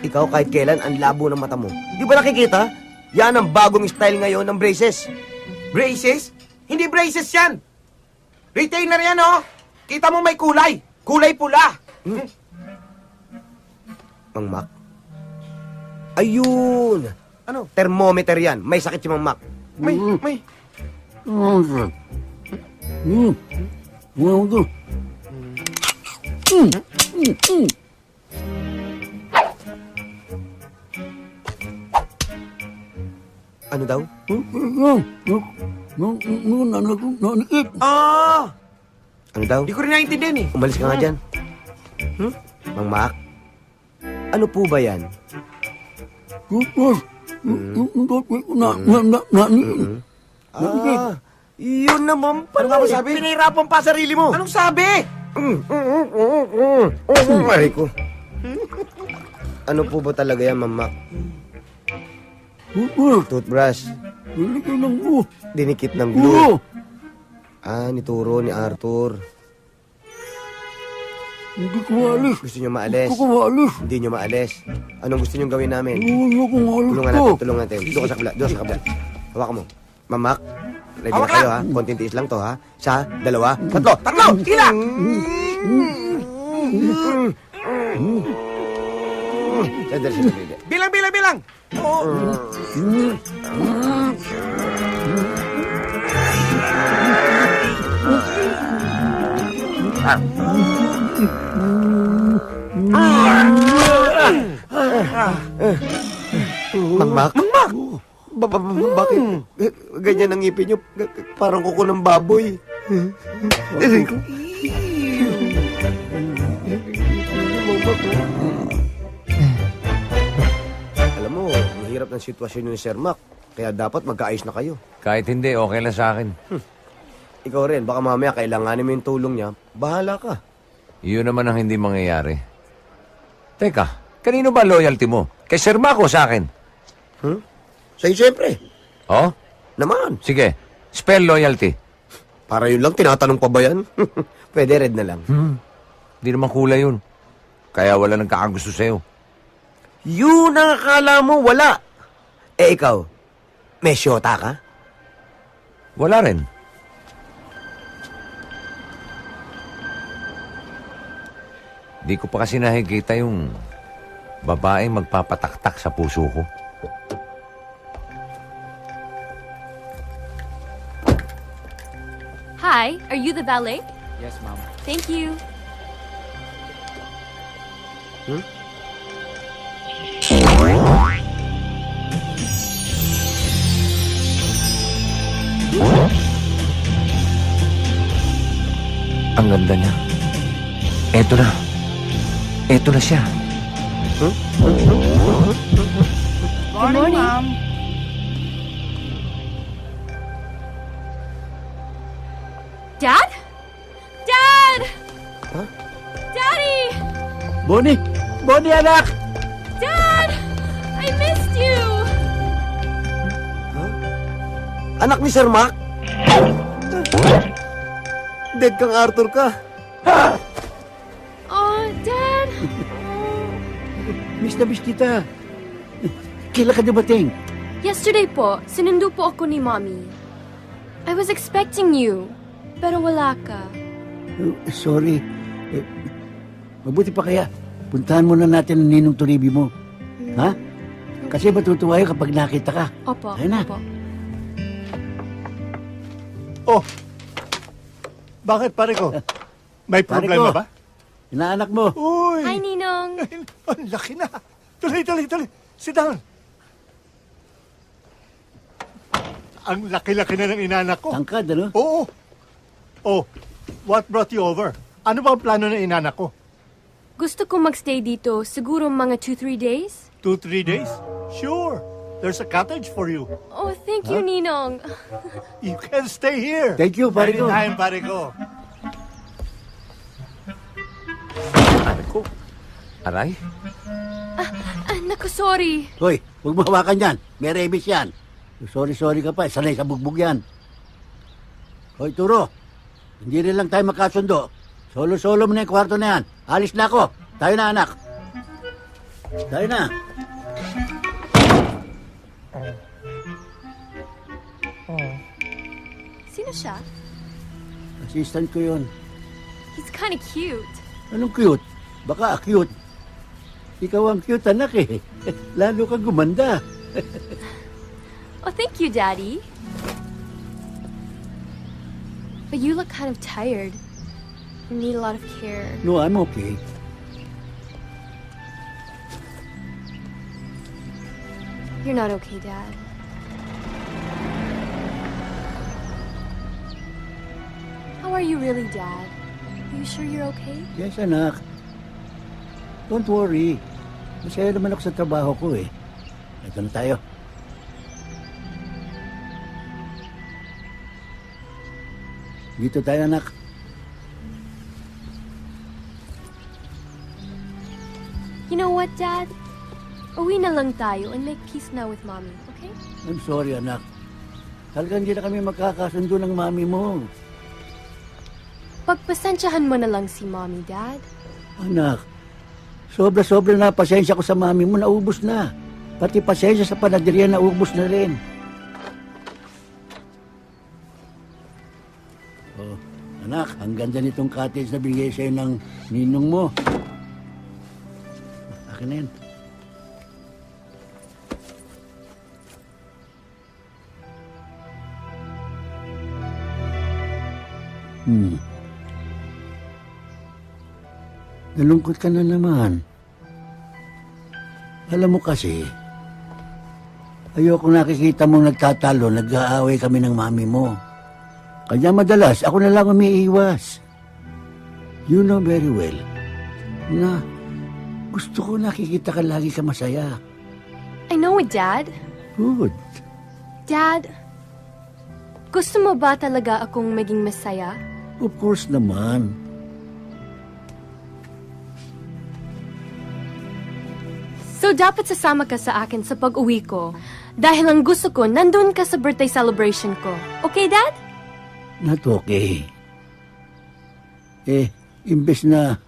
[SPEAKER 10] Ikaw kahit kailan ang labo ng mata mo. Di ba nakikita? Yan ang bagong style ngayon ng braces.
[SPEAKER 11] Braces? Hindi braces yan. Retainer yan, Kita mo may kulay. Kulay pula.
[SPEAKER 10] Mang Mac. Ayun!
[SPEAKER 11] Ano?
[SPEAKER 10] Thermometer yan. May sakit si Mang Mac.
[SPEAKER 11] May.
[SPEAKER 10] Ano daw? Ano daw?
[SPEAKER 11] Di ko rin naiintindihan eh.
[SPEAKER 10] Umalis ka nga dyan. Mang Mac? Ano po ba yan? Yun naman pala.
[SPEAKER 11] Ano nga ba sabi?
[SPEAKER 10] Pinahirapan pa sarili mo.
[SPEAKER 11] Anong sabi?
[SPEAKER 10] Aray ko. Ano po ba talaga yan, Mama? Toothbrush. Dinikit ng glue. Nituro ni Arthur.
[SPEAKER 4] Hindi ko maalis.
[SPEAKER 10] Gusto nyo maalis?
[SPEAKER 4] Hindi ko maalis.
[SPEAKER 10] Hindi nyo maalis. Anong gusto nyo gawin namin?
[SPEAKER 4] Ayaw ko maalis
[SPEAKER 10] Tulungan natin. Doon ka sa kabila. Doon sa kabila. Hawakan mo. Mamak, ready na
[SPEAKER 11] Hawak
[SPEAKER 10] kayo
[SPEAKER 11] lang.
[SPEAKER 10] ha? Konting tiis lang to ha? Isa, dalawa, tatlo.
[SPEAKER 11] Tatlo! Tila!
[SPEAKER 10] Sandali.
[SPEAKER 11] Bilang! Oo.
[SPEAKER 10] Mangmak? Bakit? Ganyan ang ngipin nyo. Parang kuko ng baboy. Alam mo, mahirap ng sitwasyon ni Sir Mac. Kaya dapat magkaayos na kayo.
[SPEAKER 6] Kahit hindi, okay lang sa akin.
[SPEAKER 10] Ikaw rin, baka mamaya kailanganin mo yung tulong niya. Bahala ka.
[SPEAKER 6] Iyon naman ang hindi mangyayari. Teka, kanino ba loyalty mo? Kay Sir Mac o sa akin?
[SPEAKER 10] Sa'yo siyempre.
[SPEAKER 6] Oh?
[SPEAKER 10] Naman.
[SPEAKER 6] Sige, spell loyalty.
[SPEAKER 10] Para yun lang, tinatanong pa ba yan? Pwede red na lang.
[SPEAKER 6] Hindi naman kulay yun. Kaya wala nang kakagusto sa'yo.
[SPEAKER 10] Yun ang akala mo, wala. Eh ikaw, may syota ka?
[SPEAKER 6] Wala rin. Di ko pa kasi nakikita yung babaeng magpapataktak sa puso ko.
[SPEAKER 3] Hi, are you the valet?
[SPEAKER 2] Yes, ma'am.
[SPEAKER 3] Thank you.
[SPEAKER 6] Ang ganda niya. Eto na. Eto na siya.
[SPEAKER 3] Good morning.
[SPEAKER 12] Ma'am.
[SPEAKER 3] Dad? Dad!
[SPEAKER 10] Huh?
[SPEAKER 3] Daddy!
[SPEAKER 4] Bonnie, anak!
[SPEAKER 3] Dad! I missed you!
[SPEAKER 10] Anak ni Sir Mac? Dead kang Arthur ka.
[SPEAKER 3] Oh, Dad!
[SPEAKER 4] Miss na miss kita. Kailan ka dumating?
[SPEAKER 3] Yesterday po, sinundo po ako ni Mommy. I was expecting you, pero wala ka.
[SPEAKER 4] Sorry. Mabuti pa kaya. Puntahan muna natin ang ninong Turibi mo. Ha? Kasi matutuwa yun kapag nakita ka.
[SPEAKER 3] Opo,
[SPEAKER 4] Ayun na.
[SPEAKER 3] opo.
[SPEAKER 1] Oh, bakit pare ko? May
[SPEAKER 4] Pare
[SPEAKER 1] problema
[SPEAKER 4] ko.
[SPEAKER 1] ba?
[SPEAKER 4] Inaanak mo.
[SPEAKER 1] Uy!
[SPEAKER 3] Hi, Ninong.
[SPEAKER 1] Ang laki na. Tuloy. Sit down. Ang laki-laki na ng inanak ko.
[SPEAKER 4] Tangkad, ano?
[SPEAKER 1] Oo. Oh, what brought you over? Ano ba ang plano ng inanak ko?
[SPEAKER 3] Gusto ko magstay dito, siguro mga 2-3 days?
[SPEAKER 1] 2-3 days? Sure. There's a cottage for you.
[SPEAKER 3] Oh, thank you, Ninong.
[SPEAKER 1] You can stay here.
[SPEAKER 4] Thank you, pare ko.
[SPEAKER 1] Anytime, pare ko.
[SPEAKER 6] Aray ko. Aray?
[SPEAKER 3] Naku, sorry.
[SPEAKER 4] Hoy, huwag mo hawakan yan. May rabies yan. Sorry ka pa. Sanay sa bugbog yan. Hoy, Turo. Hindi rin lang tayo magkasundo. Solo-solo mo na yung kwarto na yan. Alis na ako. Tayo na, anak. Tayo na.
[SPEAKER 3] Sino siya?
[SPEAKER 4] Assistant ko yun.
[SPEAKER 3] He's kind of cute.
[SPEAKER 4] Anong cute? Baka cute. Ikaw ang cute, anak eh. Lalo kang gumanda.
[SPEAKER 3] Oh, thank you, Daddy. But you look kind of tired. You need a lot of care.
[SPEAKER 4] No, I'm okay.
[SPEAKER 3] You're not okay, Dad. How are you really, Dad? Are you sure you're okay?
[SPEAKER 4] Yes, anak. Don't worry. Masaya naman ako sa trabaho ko eh. Ito na tayo. Dito tayo, anak.
[SPEAKER 3] You know what, Dad? Uwi na lang tayo and make peace now with Mommy, okay?
[SPEAKER 4] I'm sorry, anak. Talagang hindi na kami magkakasundo ng mami mo.
[SPEAKER 3] Pagpasensyahan mo na lang si Mommy, Dad.
[SPEAKER 4] Anak, sobra-sobra na pasensya ko sa mami mo, naubos na. Pati pasensya sa panaderia, naubos na rin. Oh, anak, ang ganda nitong cottage na binigay sa'yo ng ninong mo. Akin na yan. Nalungkot ka na naman. Alam mo kasi, ayoko nakikita mong nagtatalo, nag-aaway kami ng mami mo. Kanya madalas, ako na lang umiiwas. You know very well na gusto ko nakikita ka lagi ka masaya.
[SPEAKER 3] I know it, Dad.
[SPEAKER 4] Good.
[SPEAKER 3] Dad, gusto mo ba talaga akong maging masaya?
[SPEAKER 4] Of course naman.
[SPEAKER 3] So dapat sasama ka sa akin sa pag-uwi ko dahil ang gusto ko nandun ka sa birthday celebration ko. Okay, Dad?
[SPEAKER 4] Not okay. Imbes na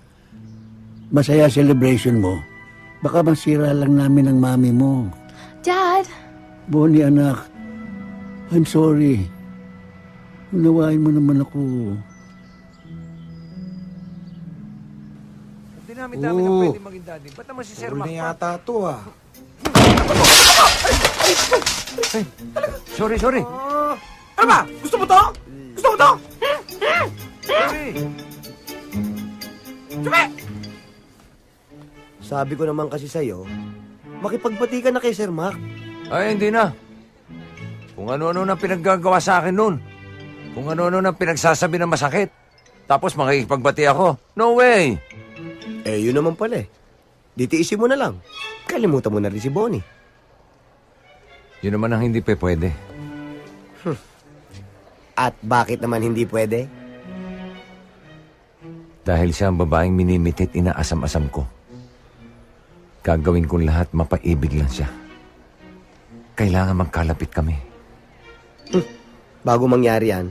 [SPEAKER 4] masaya celebration mo, baka masira lang namin ang mami mo.
[SPEAKER 3] Dad!
[SPEAKER 4] Bonnie, anak, I'm sorry. Unawain mo naman ako.
[SPEAKER 6] Hindi namin dami na pwede maging daddy. Ba't naman si Sir Mac?
[SPEAKER 11] na yata ito ah.
[SPEAKER 6] Ay, sorry.
[SPEAKER 11] Ano ba? Gusto mo to? Gusto mo to?
[SPEAKER 6] Sorry.
[SPEAKER 11] Sumi!
[SPEAKER 10] Sabi ko naman kasi sa'yo, makipagbati ka na kay Sir Mac.
[SPEAKER 6] Ay, hindi na. Kung ano-ano na pinaggagawa sa akin noon. Kung ano-ano na pinagsasabi na masakit. Tapos makikipagbati ako. No way!
[SPEAKER 10] Yun naman pala eh. Ditiisin mo na lang. Kalimutan mo na rin si Bonnie.
[SPEAKER 6] Yun naman ang hindi pwede.
[SPEAKER 10] At bakit naman hindi pwede?
[SPEAKER 6] Dahil siya ang babaeng minimitit inaasam-asam ko. Gagawin kong lahat mapaibig lang siya. Kailangan magkalapit kami.
[SPEAKER 10] Bago mangyari yan,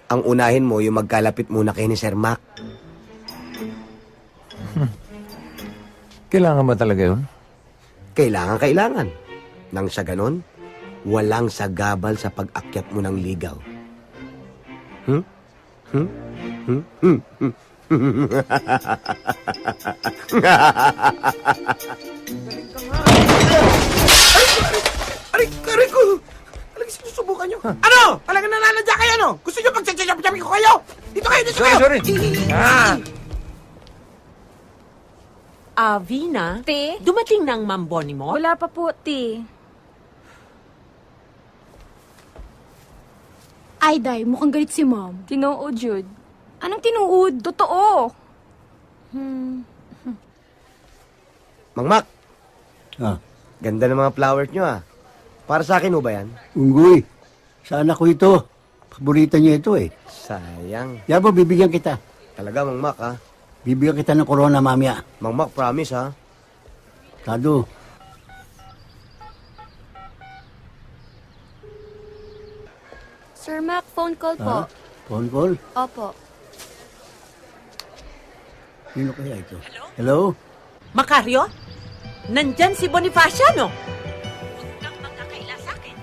[SPEAKER 10] ang unahin mo yung magkalapit muna kay ni Sir Mac.
[SPEAKER 6] Kailangan ba talaga yun?
[SPEAKER 10] Kailangan. Nang sa ganon, walang sagabal sa pag-akyat mo ng ligaw.
[SPEAKER 11] Aray ko! Talagang sinusubukan nyo. Ano? Talagang nananadya kayo, no? Gusto nyo pagsasabi ko kayo? Dito kayo!
[SPEAKER 6] Sorry.
[SPEAKER 5] Vina?
[SPEAKER 12] Te?
[SPEAKER 5] Dumating na ang Ma'am Bonnie mo?
[SPEAKER 12] Wala pa po, te.
[SPEAKER 8] Ay, Day, mukhang galit si Mom.
[SPEAKER 9] Tinuod, Jude.
[SPEAKER 8] Anong tinuod?
[SPEAKER 9] Totoo!
[SPEAKER 10] Mang Mac,
[SPEAKER 4] Ah,
[SPEAKER 10] ganda ng mga flowers nyo ah. Para sa akin ho ba yan?
[SPEAKER 4] Unggoy, sa anak ko ito. Paborito niya ito eh.
[SPEAKER 10] Sayang.
[SPEAKER 4] Yabo, bibigyan kita.
[SPEAKER 10] Talaga, Mang Mac ah.
[SPEAKER 4] Bibigyan kita ng corona mamaya.
[SPEAKER 10] Mang Mac, promise ha.
[SPEAKER 4] Tado.
[SPEAKER 3] Sir Mac, phone call po.
[SPEAKER 4] Ha? Phone call?
[SPEAKER 3] Opo.
[SPEAKER 4] Sino kaya ito? Hello?
[SPEAKER 5] Macario? Nandyan si Bonifaciano. Huwag kang magkakaila sa akin.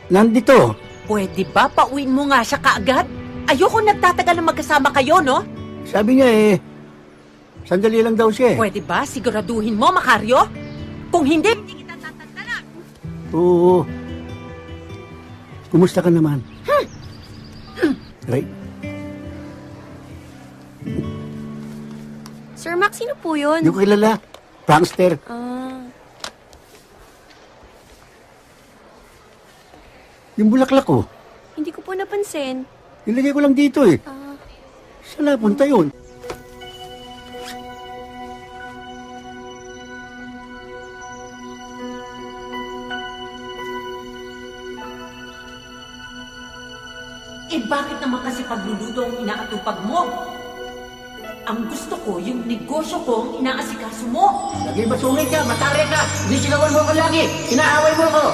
[SPEAKER 4] Nandito.
[SPEAKER 5] Pwede ba pauwiin mo nga siya kaagad? Ayoko nagtatagal na magkasama kayo, no?
[SPEAKER 4] Sabi niya sandali lang daw siya eh.
[SPEAKER 5] Pwede ba siguraduhin mo, Macario? Kung hindi kita tatantanan.
[SPEAKER 4] Oo. Kumusta ka naman? Right?
[SPEAKER 3] Sir Mac, sino po yun?
[SPEAKER 4] Yung kilala. Prankster. Yung bulaklak ko.
[SPEAKER 3] Hindi ko po napansin.
[SPEAKER 4] Nilagay ko lang dito eh. Saan napunta yun?
[SPEAKER 5] pagluluto ang inaatupag mo. Ang gusto ko, yung negosyo ko ang inaasikaso mo.
[SPEAKER 4] Lagi masungit ka, matari ka. Bisigawan mo ko lagi. Inaaway mo ko.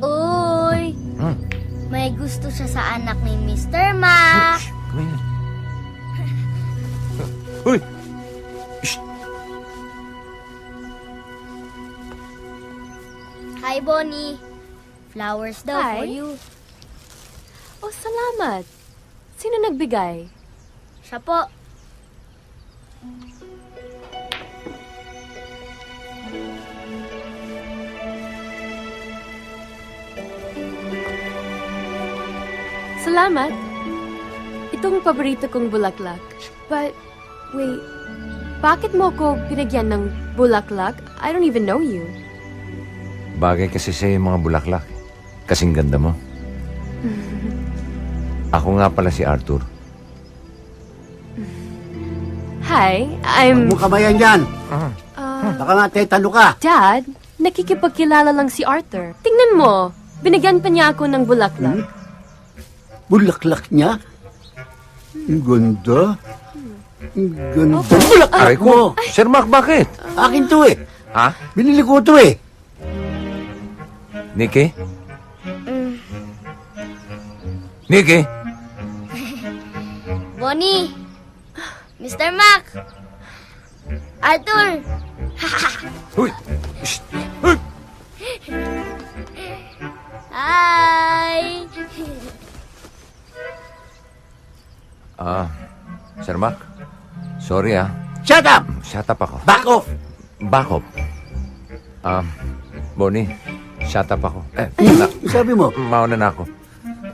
[SPEAKER 13] Uy! May gusto siya sa anak ni Mr. Mac.
[SPEAKER 6] Uy!
[SPEAKER 13] Hi, Bonnie. Flowers daw
[SPEAKER 3] Hi.
[SPEAKER 13] for you.
[SPEAKER 3] Oh, salamat. Sino nagbigay?
[SPEAKER 13] Siya po.
[SPEAKER 3] Salamat. Itong paborito kong bulaklak. But, wait. Bakit mo ko pinagyan ng bulaklak? I don't even know you.
[SPEAKER 6] Bagay kasi sa'yo yung mga bulaklak. Kasing ganda mo. Ako nga pala si Arthur.
[SPEAKER 3] Hi, I'm...
[SPEAKER 4] Huwag mo kamayan yan. Baka nga tetalo ka.
[SPEAKER 3] Dad, nakikipagkilala lang si Arthur. Tingnan mo, binigyan pa niya ako ng bulaklak.
[SPEAKER 4] Bulaklak niya? Ang ganda. Ang ganda. Bulaklak
[SPEAKER 6] Aray
[SPEAKER 4] mo.
[SPEAKER 6] ko. Sir Mac, bakit?
[SPEAKER 4] Akin to eh.
[SPEAKER 6] Ha?
[SPEAKER 4] Binili ko to eh.
[SPEAKER 6] Nikki? Nikki?
[SPEAKER 13] Bonnie. Mr. Mac. Arthur.
[SPEAKER 6] Uy! Shh! Uy!
[SPEAKER 13] Hi.
[SPEAKER 6] Sir Mac? Sorry
[SPEAKER 4] Shut up!
[SPEAKER 6] Shut up ako.
[SPEAKER 4] Back off!
[SPEAKER 6] Back up. Bonnie, shut up ako.
[SPEAKER 4] Sabi mo?
[SPEAKER 6] Mauna na ako.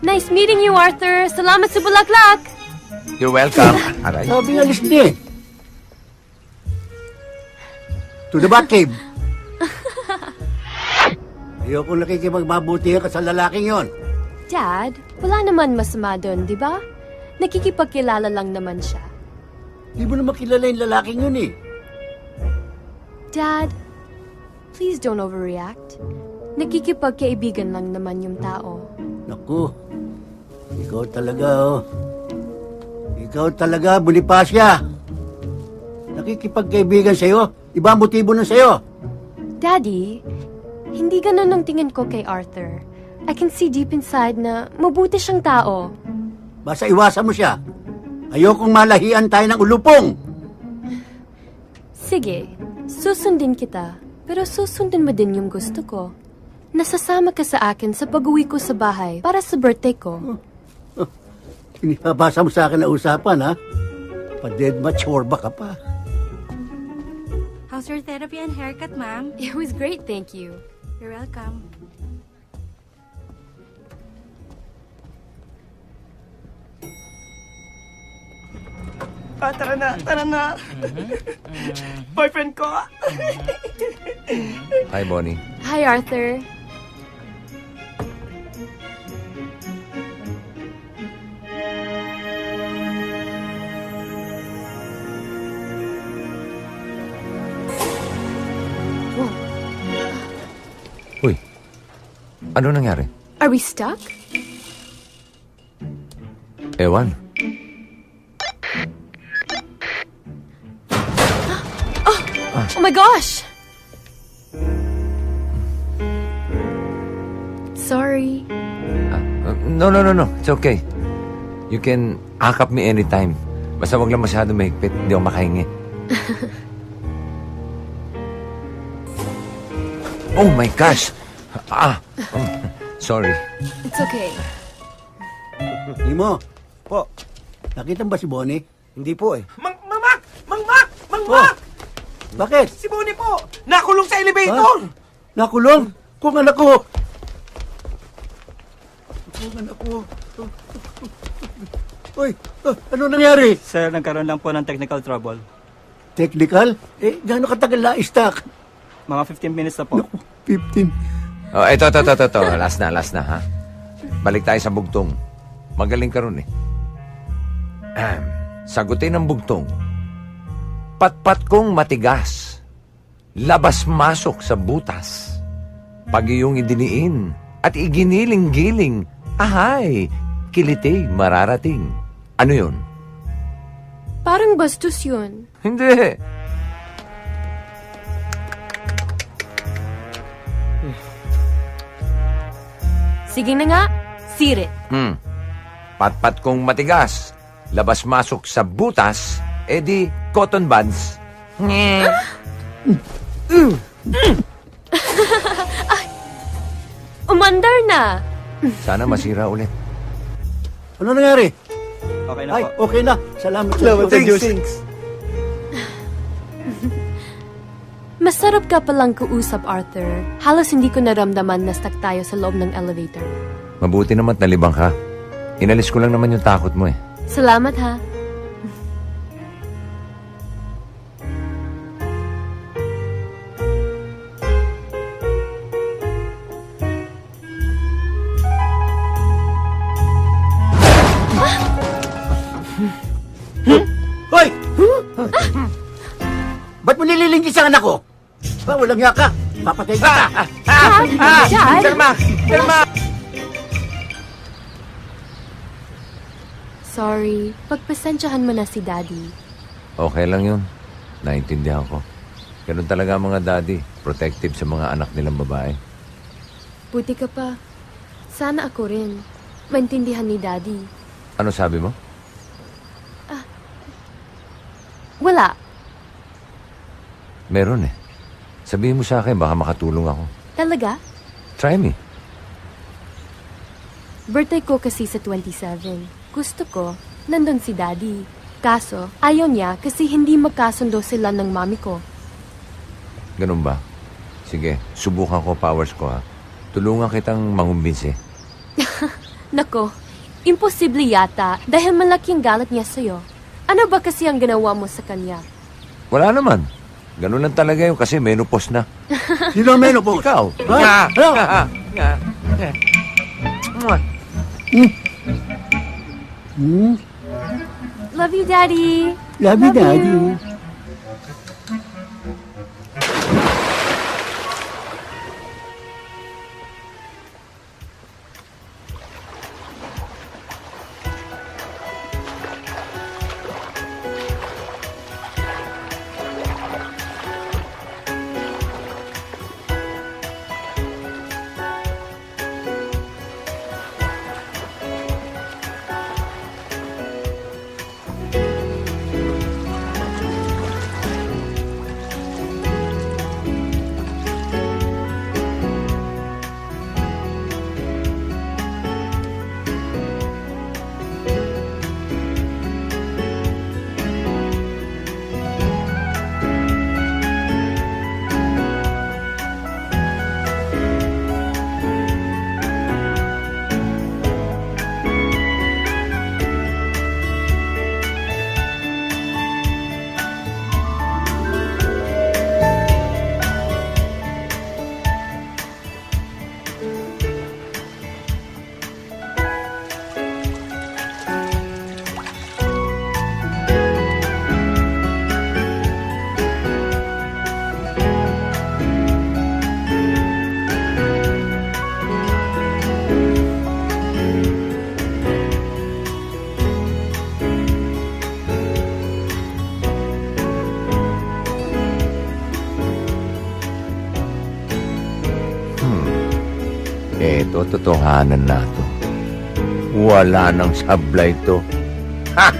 [SPEAKER 3] Nice meeting you, Arthur. Salamat sa bulaklak.
[SPEAKER 6] You're welcome. Aray.
[SPEAKER 4] Sabi nga alis niya eh. To the Batcave. Ayoko nakikipagmabuti ka sa lalaking yon.
[SPEAKER 3] Dad, wala naman masama doon, di ba? Nakikipagkilala lang naman siya.
[SPEAKER 4] Di mo naman kilala yung lalaking yun eh.
[SPEAKER 3] Dad, please don't overreact. Nakikipagkaibigan lang naman yung tao.
[SPEAKER 4] Naku, ikaw talaga oh. Ikaw talaga, Bonifacia. Nakikipagkaibigan sa'yo. Iba ang motibo nun sa'yo.
[SPEAKER 3] Daddy, hindi ganun ang tingin ko kay Arthur. I can see deep inside na mabuti siyang tao.
[SPEAKER 4] Basta iwasan mo siya. Ayokong malahian tayo ng ulupong.
[SPEAKER 3] Sige, susundin kita. Pero susundin mo din yung gusto ko. Nasasama ka sa akin sa pag-uwi ko sa bahay para sa birthday ko.
[SPEAKER 4] Inibabasa mo sa akin na usapan, ha? Pa-dead mature ka pa.
[SPEAKER 12] How's your therapy and haircut, ma'am?
[SPEAKER 3] It was great, thank you.
[SPEAKER 12] You're welcome.
[SPEAKER 11] Tara na. Boyfriend ko.
[SPEAKER 6] Hi, Bonnie.
[SPEAKER 3] Hi, Arthur.
[SPEAKER 6] Uy, ano nangyari?
[SPEAKER 3] Are we stuck?
[SPEAKER 6] Ewan.
[SPEAKER 3] Oh my gosh! Sorry.
[SPEAKER 6] No. It's okay. You can akap me anytime. Basta wag lang masyado mahigpit. Hindi ako makahingi. Oh my gosh! Sorry.
[SPEAKER 3] It's okay.
[SPEAKER 4] Imo,
[SPEAKER 10] Po,
[SPEAKER 4] nakita mo ba si Bonnie?
[SPEAKER 10] hindi po eh.
[SPEAKER 11] Mang Mac!
[SPEAKER 4] Bakit?
[SPEAKER 11] Si Bonnie po! Nakulong sa elevator!
[SPEAKER 4] Nakulong? Kung anak ko. Uy, ano nangyari?
[SPEAKER 14] Sir, nagkaroon lang po ng technical trouble.
[SPEAKER 4] Technical? Gaano katagal na i-stack?
[SPEAKER 14] Mga 15 minutes na po.
[SPEAKER 4] 15.
[SPEAKER 6] Oh, ito. Last na, ha? Balik tayo sa bugtong. Magaling ka ron, eh. Sagutin ang bugtong. Patpat kong matigas, labas-masok sa butas. Pag iyong idiniin at iginiling-giling, ahay, kiliti mararating. Ano yun?
[SPEAKER 3] Parang bastos yun.
[SPEAKER 6] Hindi.
[SPEAKER 3] Sige na nga, sirit.
[SPEAKER 6] Patpat kong matigas, labas-masok sa butas, edi cotton buds.
[SPEAKER 3] Umandar na.
[SPEAKER 6] Sana masira ulit.
[SPEAKER 4] Ano nangyari?
[SPEAKER 14] Okay na
[SPEAKER 4] Ay,
[SPEAKER 14] po.
[SPEAKER 4] okay na. Salamat
[SPEAKER 1] Salamat sa Diyos.
[SPEAKER 3] Masarap ka palang kausap, Arthur. Halos hindi ko naramdaman na stuck tayo sa loob ng elevator.
[SPEAKER 6] Mabuti naman nalibang ka. Inalis ko lang naman yung takot mo eh.
[SPEAKER 3] Salamat, ha?
[SPEAKER 4] Hoy! Ba't mo nililingkis ang anak ko? Ba, walang hiya ka. Papatay kita.
[SPEAKER 3] Dad?
[SPEAKER 6] Irma!
[SPEAKER 3] Sorry. Pagpasensyahan mo na si Daddy.
[SPEAKER 6] Okay lang yun. Naintindihan ko. Ganun talaga ang mga daddy. Protective sa mga anak nilang babae.
[SPEAKER 3] Buti ka pa. Sana ako rin. Maintindihan ni Daddy.
[SPEAKER 6] Ano sabi mo?
[SPEAKER 3] Wala.
[SPEAKER 6] Meron eh. Sabihin mo sa akin, baka makatulong ako.
[SPEAKER 3] Talaga?
[SPEAKER 6] Try me.
[SPEAKER 3] Birthday ko kasi sa 27. Gusto ko, nandun si Daddy. Kaso, ayaw niya kasi hindi magkasundo sila ng mami ko.
[SPEAKER 6] Ganun ba? Sige, subukan ko powers ko ha. Tulungan kitang mangumbinsi.
[SPEAKER 3] Nako, imposible yata dahil malaki ang galit niya sa'yo. Ano ba kasi ang ginawa mo sa kanya?
[SPEAKER 6] Wala naman. Ganun lang talaga yun kasi menopause na.
[SPEAKER 4] Sino ang menopause?
[SPEAKER 6] Ikaw.
[SPEAKER 4] Ha? Ano?
[SPEAKER 3] Love you, Daddy.
[SPEAKER 4] Love you, Daddy.
[SPEAKER 6] Eto, totohanan na to. Wala nang sablay to. Ha!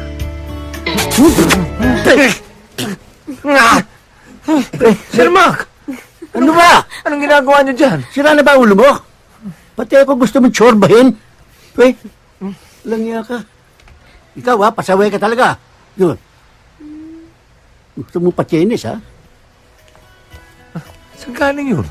[SPEAKER 6] Sir Mac!
[SPEAKER 4] Ano ba?
[SPEAKER 6] Anong ginagawa niyo dyan?
[SPEAKER 4] Sira na ba ang ulo mo? Pati ako gusto mong tsorbahin. Lang niya ka. Ikaw pasaway ka talaga. Yun. Gusto mo patyenis ha?
[SPEAKER 6] Saan galing yun?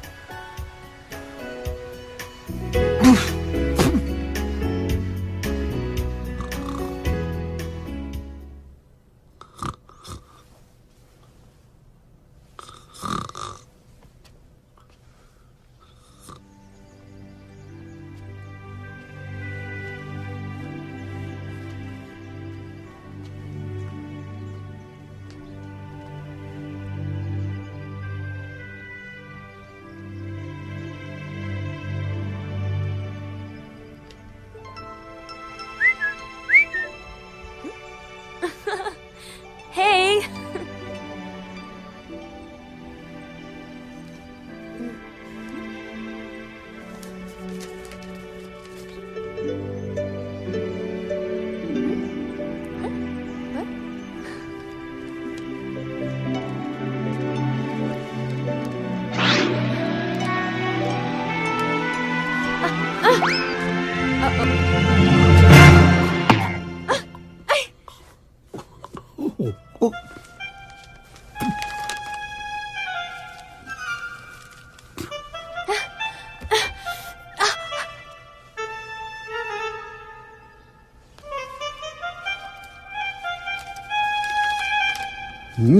[SPEAKER 4] Sit.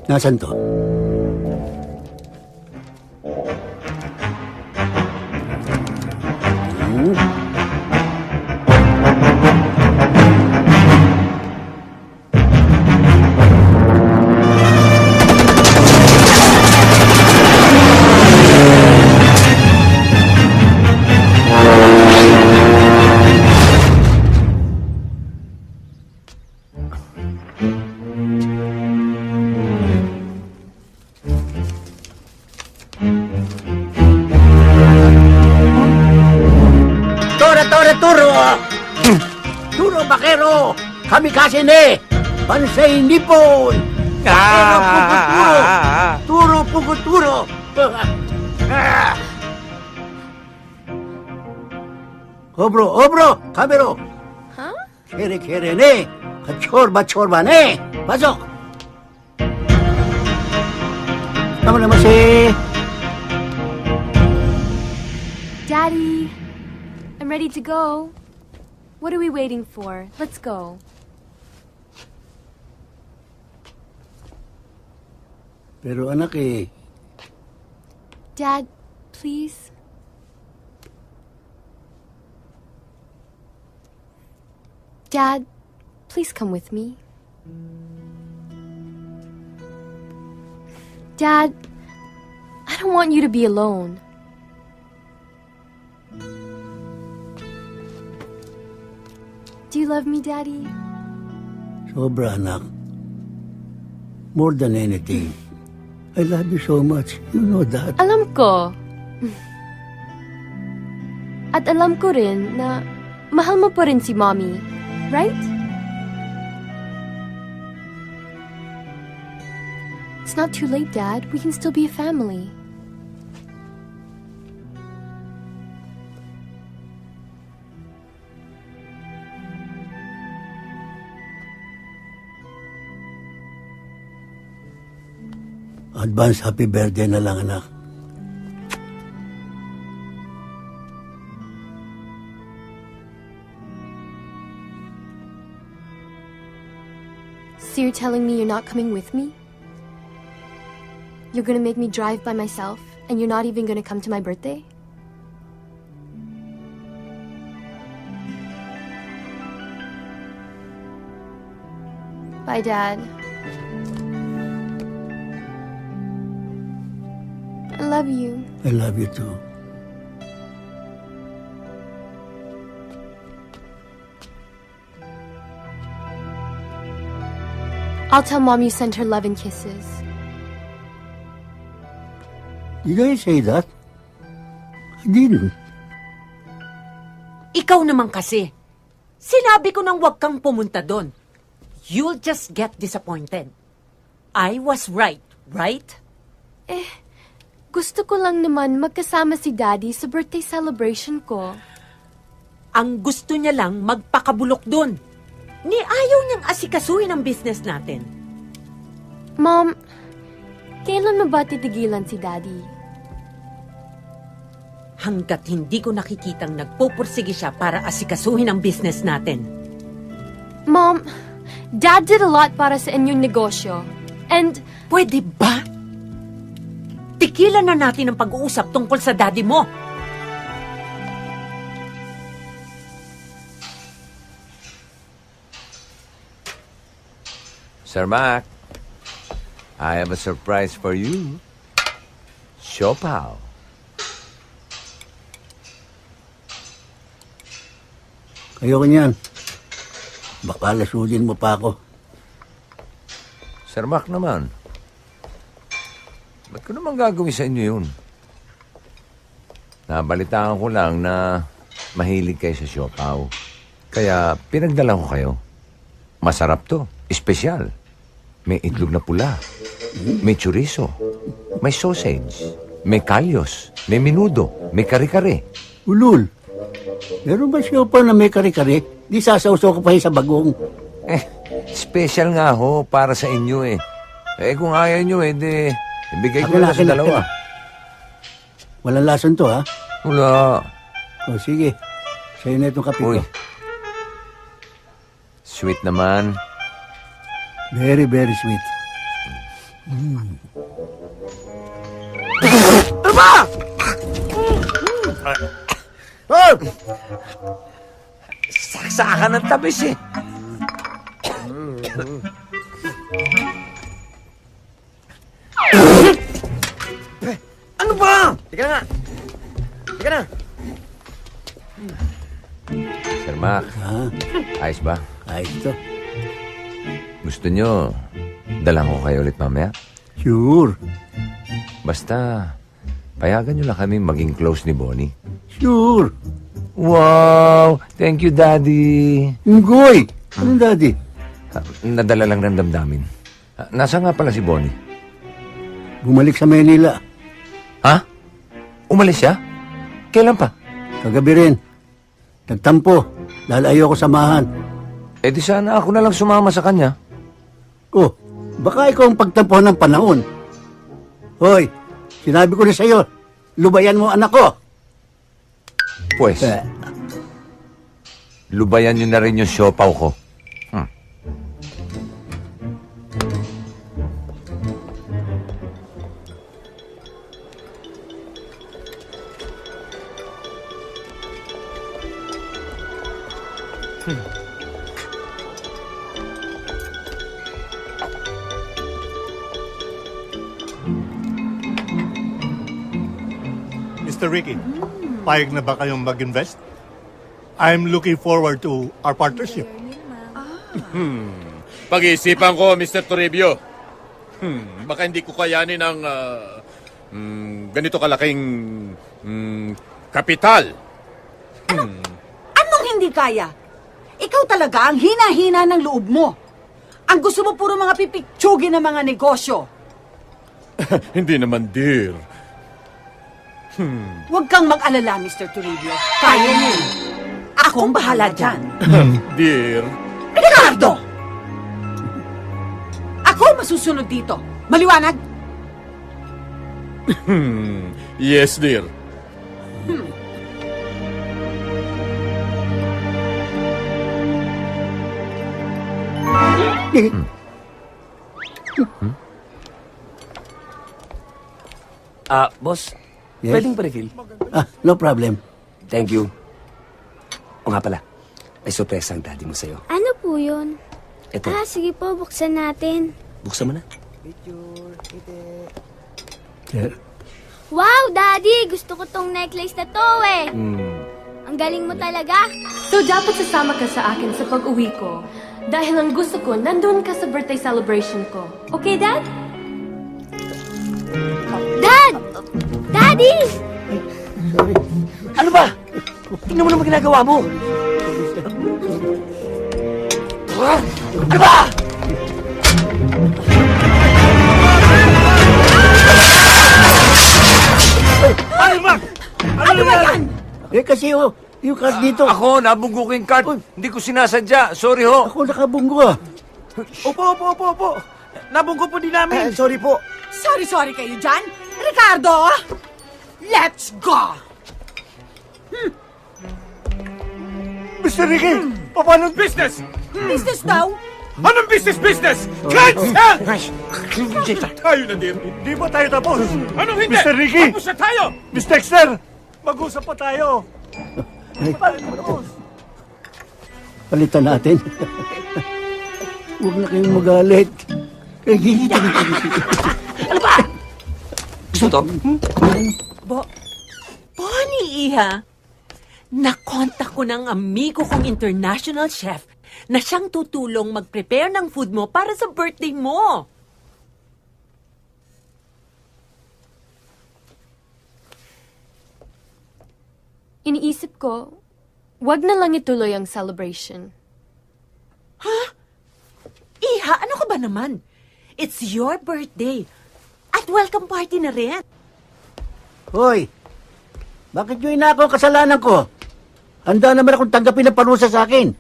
[SPEAKER 4] Nasaan to? Turo! Turo, bakero! Kamikaze ne! Pansay nipon! Bakero, puguturo! Turo, puguturo! Obro! Kamero!
[SPEAKER 3] Huh?
[SPEAKER 4] Kere ne! Kachorba ne! Pasok! Tama naman si...
[SPEAKER 3] Daddy, I'm ready to go. What are we waiting for? Let's go.
[SPEAKER 4] Pero anak
[SPEAKER 3] Dad, please. Dad, please come with me. Dad, I don't want you to be alone. Do you love me, Daddy?
[SPEAKER 4] Sobra, anak. More than anything. I love you so much. You know that.
[SPEAKER 3] Alam ko. At alam ko rin na mahal mo pa rin si Mommy. Right? It's not too late, Dad. We can still be a family.
[SPEAKER 4] Advance happy birthday na lang, anak.
[SPEAKER 3] So you're telling me you're not coming with me? You're gonna make me drive by myself, and you're not even gonna come to my birthday? Bye, Dad. I love you.
[SPEAKER 4] I love you too.
[SPEAKER 3] I'll tell Mom you sent her love and kisses.
[SPEAKER 4] Did I say that? I didn't.
[SPEAKER 5] Ikaw naman kasi. Sinabi ko nang huwag kang pumunta doon. You'll just get disappointed. I was right?
[SPEAKER 3] Gusto ko lang naman magkasama si Daddy sa birthday celebration ko.
[SPEAKER 5] Ang gusto niya lang magpakabulok doon. Ni ayaw niyang asikasuhin ang business natin.
[SPEAKER 3] Mom, kailan mo ba titigilan si Daddy?
[SPEAKER 5] Hanggat hindi ko nakikitang nagpupursige siya para asikasuhin ang business natin.
[SPEAKER 3] Mom, Dad did a lot para sa inyong negosyo. And...
[SPEAKER 5] Pwede ba? Tikilan na natin ang pag-uusap tungkol sa daddy mo.
[SPEAKER 6] Sir Mac, I have a surprise for you. Siopaw.
[SPEAKER 4] Ayoko niyan. Baka lasudin mo pa ako.
[SPEAKER 6] Sir Mac naman. Ba't ko naman gagawin sa inyo yun? Nabalitaan ko lang na mahilig kayo sa siopaw. Kaya pinagdala ko kayo. Masarap to. Espesyal. May itlog na pula. May chorizo. May sausage. May kalyos. May minudo. May kare-kare.
[SPEAKER 4] Ulul. Meron ba siya pa na may kare-kare? Di sasawsaw ko pa sa bagong.
[SPEAKER 6] Special nga ho para sa inyo eh. Eh kung ayaw nyo eh, di ibigay ko na sa dalawa.
[SPEAKER 4] Walang lason to, ha?
[SPEAKER 6] Wala.
[SPEAKER 4] O, sige. Sa'yo na itong kape ko.
[SPEAKER 6] Uy. Sweet naman.
[SPEAKER 4] Very, very sweet.
[SPEAKER 11] Ano ba?
[SPEAKER 6] Saksakan ng tabis eh.
[SPEAKER 11] Ano ba? Teka na nga. Teka na.
[SPEAKER 6] Sir Mac, ayos ba?
[SPEAKER 4] Ayos to.
[SPEAKER 6] Gusto nyo, dalang ko kayo ulit mamaya?
[SPEAKER 4] Sure.
[SPEAKER 6] Basta, payagan nyo lang kami maging close ni Bonnie.
[SPEAKER 4] Sure.
[SPEAKER 6] Wow! Thank you, Daddy.
[SPEAKER 4] Ngoy! Anong daddy?
[SPEAKER 6] Nadala lang ng damdamin. Nasa nga pala si Bonnie?
[SPEAKER 4] Bumalik sa Manila.
[SPEAKER 6] Ha? Umalis siya? Kailan pa?
[SPEAKER 4] Kagabi rin. Nagtampo. Dahil ayoko samahan.
[SPEAKER 6] Eh di sana ako na lang sumama sa kanya.
[SPEAKER 4] Oh, baka ikaw ang pagtampo ng panahon. Hoy, sinabi ko na sa'yo, lubayan mo anak ko.
[SPEAKER 6] Pues, lubayan nyo na rin yung siopaw ko.
[SPEAKER 1] Mr. Ricky, payag na ba kayong mag-invest? I'm looking forward to our partnership.
[SPEAKER 15] Pag-iisipan ko, Mr. Toribio. Baka hindi ko kayanin ang ganito kalaking kapital.
[SPEAKER 5] Anong hindi kaya? Ikaw talaga ang hina-hina ng loob mo. Ang gusto mo puro mga pipitsugin ng mga negosyo.
[SPEAKER 15] Hindi naman, dear.
[SPEAKER 5] Huwag kang mag-alala, Mr. Toribio. Kaya mo. Akong bahala dyan.
[SPEAKER 15] Dear.
[SPEAKER 5] Ricardo! Ako masusunod dito. Maliwanag?
[SPEAKER 15] Yes, dear.
[SPEAKER 10] Boss,
[SPEAKER 4] Yes?
[SPEAKER 10] pwedeng pa-refill?
[SPEAKER 4] No problem.
[SPEAKER 10] Thank you. O nga pala, may surprise ang daddy mo sa'yo.
[SPEAKER 13] Ano po yun?
[SPEAKER 10] Ito.
[SPEAKER 13] Sige po, buksan natin.
[SPEAKER 10] Buksan mo na.
[SPEAKER 13] Wow, Daddy! Gusto ko tong necklace na to eh. Ang galing mo talaga.
[SPEAKER 3] So, dapat sasama ka sa akin sa pag-uwi ko. Dahil ang gusto ko, nandun ka sa birthday celebration ko. Okay, Dad?
[SPEAKER 13] Dad! Daddy!
[SPEAKER 10] Ano ba? Tingnan mo naman ginagawa mo. Ano ba?
[SPEAKER 1] Ay, Mac!
[SPEAKER 5] Ano ba yan?
[SPEAKER 4] Eh kasi yung card dito.
[SPEAKER 6] Ako, nabunggo ko yung card. Hindi ko sinasadya. Sorry ho.
[SPEAKER 4] Ako nakabunggo.
[SPEAKER 11] Opo. Nabunggo po din namin.
[SPEAKER 10] Sorry po.
[SPEAKER 5] Sorry kayo dyan. Ricardo! Let's go!
[SPEAKER 1] Mr. Ricky, paano?
[SPEAKER 15] Business!
[SPEAKER 5] Business daw?
[SPEAKER 15] Anong business? Cancel! Tayo na, dear.
[SPEAKER 1] Hindi pa tayo tapos.
[SPEAKER 15] Anong hindi?
[SPEAKER 1] Mr. Ricky!
[SPEAKER 15] Tapos na tayo!
[SPEAKER 1] Miss Dexter! Mag-usap pa tayo.
[SPEAKER 4] Palitan natin. Huwag na kayong magalit.
[SPEAKER 10] Ano ba? Gusto to?
[SPEAKER 5] Bonnie, Iha. Nakontak ko ng amigo kong international chef na siyang tutulong mag-prepare ng food mo para sa birthday mo.
[SPEAKER 3] Iniisip ko, wag na lang ituloy ang celebration.
[SPEAKER 5] Iha, ano ka ba naman? It's your birthday. At welcome party na rin.
[SPEAKER 4] Hoy, bakit nyo inako ang kasalanan ko? Handa naman akong tanggapin ang parusa sa akin.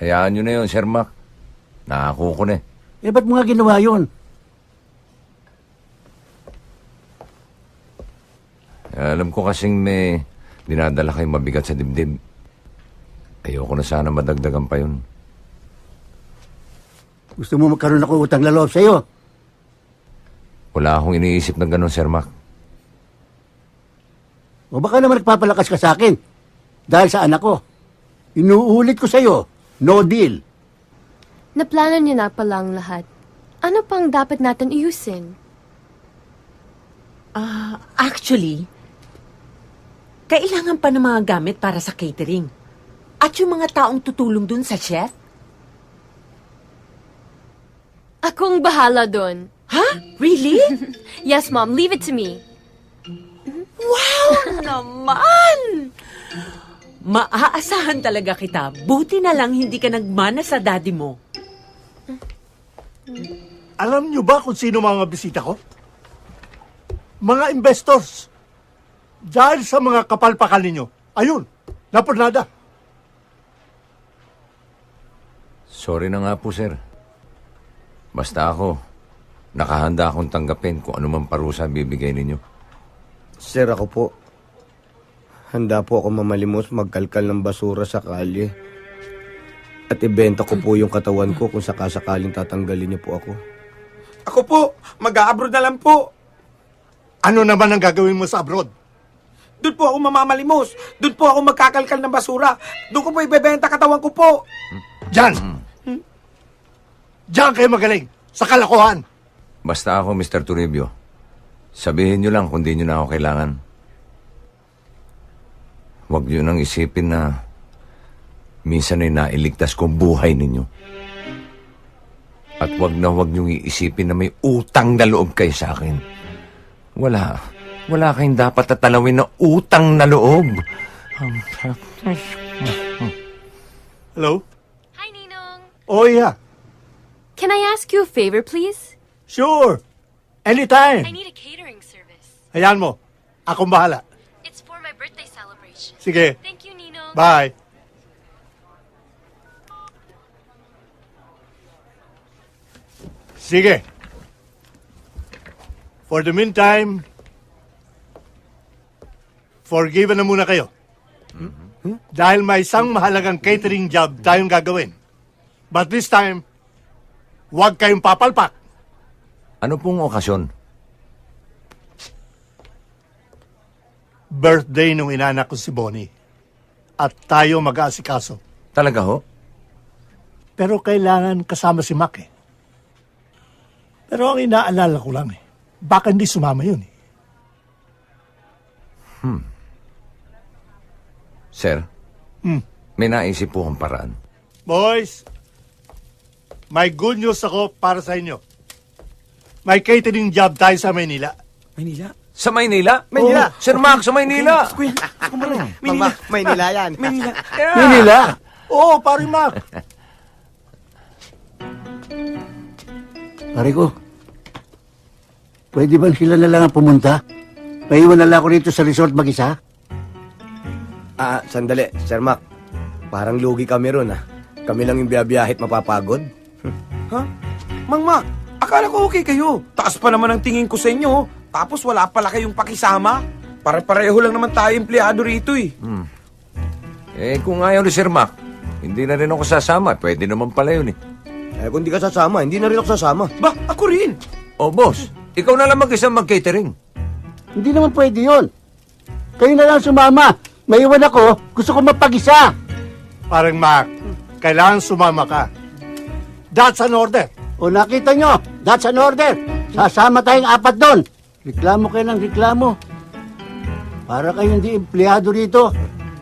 [SPEAKER 6] Hayaan nyo na yun, Sir Mac. Nakako ko na eh.
[SPEAKER 4] Eh, ba't mo nga ginawa yun?
[SPEAKER 6] Alam ko kasing may dinadala kayong mabigat sa dibdib. Ayoko na sana madagdagan pa yun.
[SPEAKER 4] Gusto mo magkaroon ako utang na loob sa'yo?
[SPEAKER 6] Wala akong iniisip ng ganun, Sir Mac.
[SPEAKER 4] O baka naman nagpapalakas ka sa akin dahil sa anak ko. Inuulit ko sa'yo, no deal.
[SPEAKER 3] Naplano niyo na pala ang lahat. Ano pang dapat natin iusin?
[SPEAKER 5] Actually, kailangan pa ng mga gamit para sa catering. At yung mga taong tutulong dun sa chef.
[SPEAKER 3] Akong bahala doon.
[SPEAKER 5] Ha? Really?
[SPEAKER 3] Yes, Mom. Leave it to me.
[SPEAKER 5] Wow naman! Maaasahan talaga kita. Buti na lang hindi ka nagmana sa daddy mo.
[SPEAKER 1] Alam niyo ba kung sino mga bisita ko? Mga investors. Dahil sa mga kapalpakan ninyo. Ayun, napunada.
[SPEAKER 6] Sorry na nga po, sir. Basta ako, nakahanda akong tanggapin kung anumang parusa bibigay ninyo.
[SPEAKER 10] Sir, ako po. Handa po ako mamalimos magkalkal ng basura sa kalye. At ibenta ko po yung katawan ko kung sakasakaling tatanggalin niyo po ako.
[SPEAKER 11] Ako po, mag-a-abroad na lang po.
[SPEAKER 1] Ano naman ang gagawin mo sa abroad?
[SPEAKER 11] Doon po ako mamamalimos. Doon po ako magkakalkal ng basura. Doon ko po ibebenta katawan ko po.
[SPEAKER 1] Diyan! Diyan kayo magaling! Sa kalokohan!
[SPEAKER 6] Basta ako, Mr. Toribio. Sabihin nyo lang kung di nyo na ako kailangan. Huwag nyo nang isipin na minsan ay nailigtas kong buhay ninyo. At huwag nyo iisipin na may utang na loob kayo sa akin. Wala kayong dapat tatalawin na utang na loob.
[SPEAKER 1] Hello?
[SPEAKER 3] Hi, Ninong.
[SPEAKER 1] Oh, yeah.
[SPEAKER 3] Can I ask you a favor, please?
[SPEAKER 1] Sure. Anytime.
[SPEAKER 3] I need a catering service.
[SPEAKER 1] Hayaan mo. Akong bahala.
[SPEAKER 3] It's for my birthday celebration.
[SPEAKER 1] Sige.
[SPEAKER 3] Thank you, Ninong.
[SPEAKER 1] Bye. Sige. For the meantime, forgiven na muna kayo. Dahil may isang mahalagang catering job tayong gagawin. But this time, huwag kayong papalpak.
[SPEAKER 6] Ano pong okasyon?
[SPEAKER 1] Birthday nung inanak ko si Bonnie. At tayo mag-aasikaso.
[SPEAKER 6] Talaga ho?
[SPEAKER 1] Pero kailangan kasama si Mac eh. Pero ang inaalala ko lang eh, baka hindi sumama yun eh.
[SPEAKER 6] Sir, may naisip po akong paraan.
[SPEAKER 1] Boys, may good news ako para sa inyo. May catering job tayo sa Maynila.
[SPEAKER 11] Maynila?
[SPEAKER 6] Sa Maynila?
[SPEAKER 11] Maynila.
[SPEAKER 6] Oh, Sir Mac, sa Maynila.
[SPEAKER 11] Kuya, ako mo lang. Maynila.
[SPEAKER 10] Maynila yan.
[SPEAKER 11] Maynila.
[SPEAKER 1] Maynila? Oo, pare Mac.
[SPEAKER 4] Pare ko, pwede ba sila na lang ang pumunta? Maiwan na lang ako rito sa resort mag-isa?
[SPEAKER 10] Sandali, Sir Mac. Parang lugi kami ron, Kami lang yung biyabiyahit mapapagod.
[SPEAKER 11] Ha? Mang Mac, akala ko okay kayo. Taas pa naman ang tingin ko sa inyo. Tapos wala pala kayong pakisama. Pare-pareho lang naman tayo empleyado rito eh.
[SPEAKER 6] Kung ayaw ni Sir Mac, hindi na rin ako sasama. Pwede naman pala yun eh.
[SPEAKER 10] Kung di ka sasama, hindi na rin ako sasama.
[SPEAKER 11] Ba, ako rin.
[SPEAKER 6] Oh, boss, ikaw na lang mag-isa mag-catering.
[SPEAKER 4] Hindi naman pwede yun. Kayo na lang sumama. Maiwan ako, gusto ko mapag-isa.
[SPEAKER 1] Parang Mac, kailangan sumama ka. That's an order.
[SPEAKER 4] O nakita nyo, that's an order. Sasama tayong 4 doon. Reklamo kayo ng reklamo. Para kayong di empleyado rito.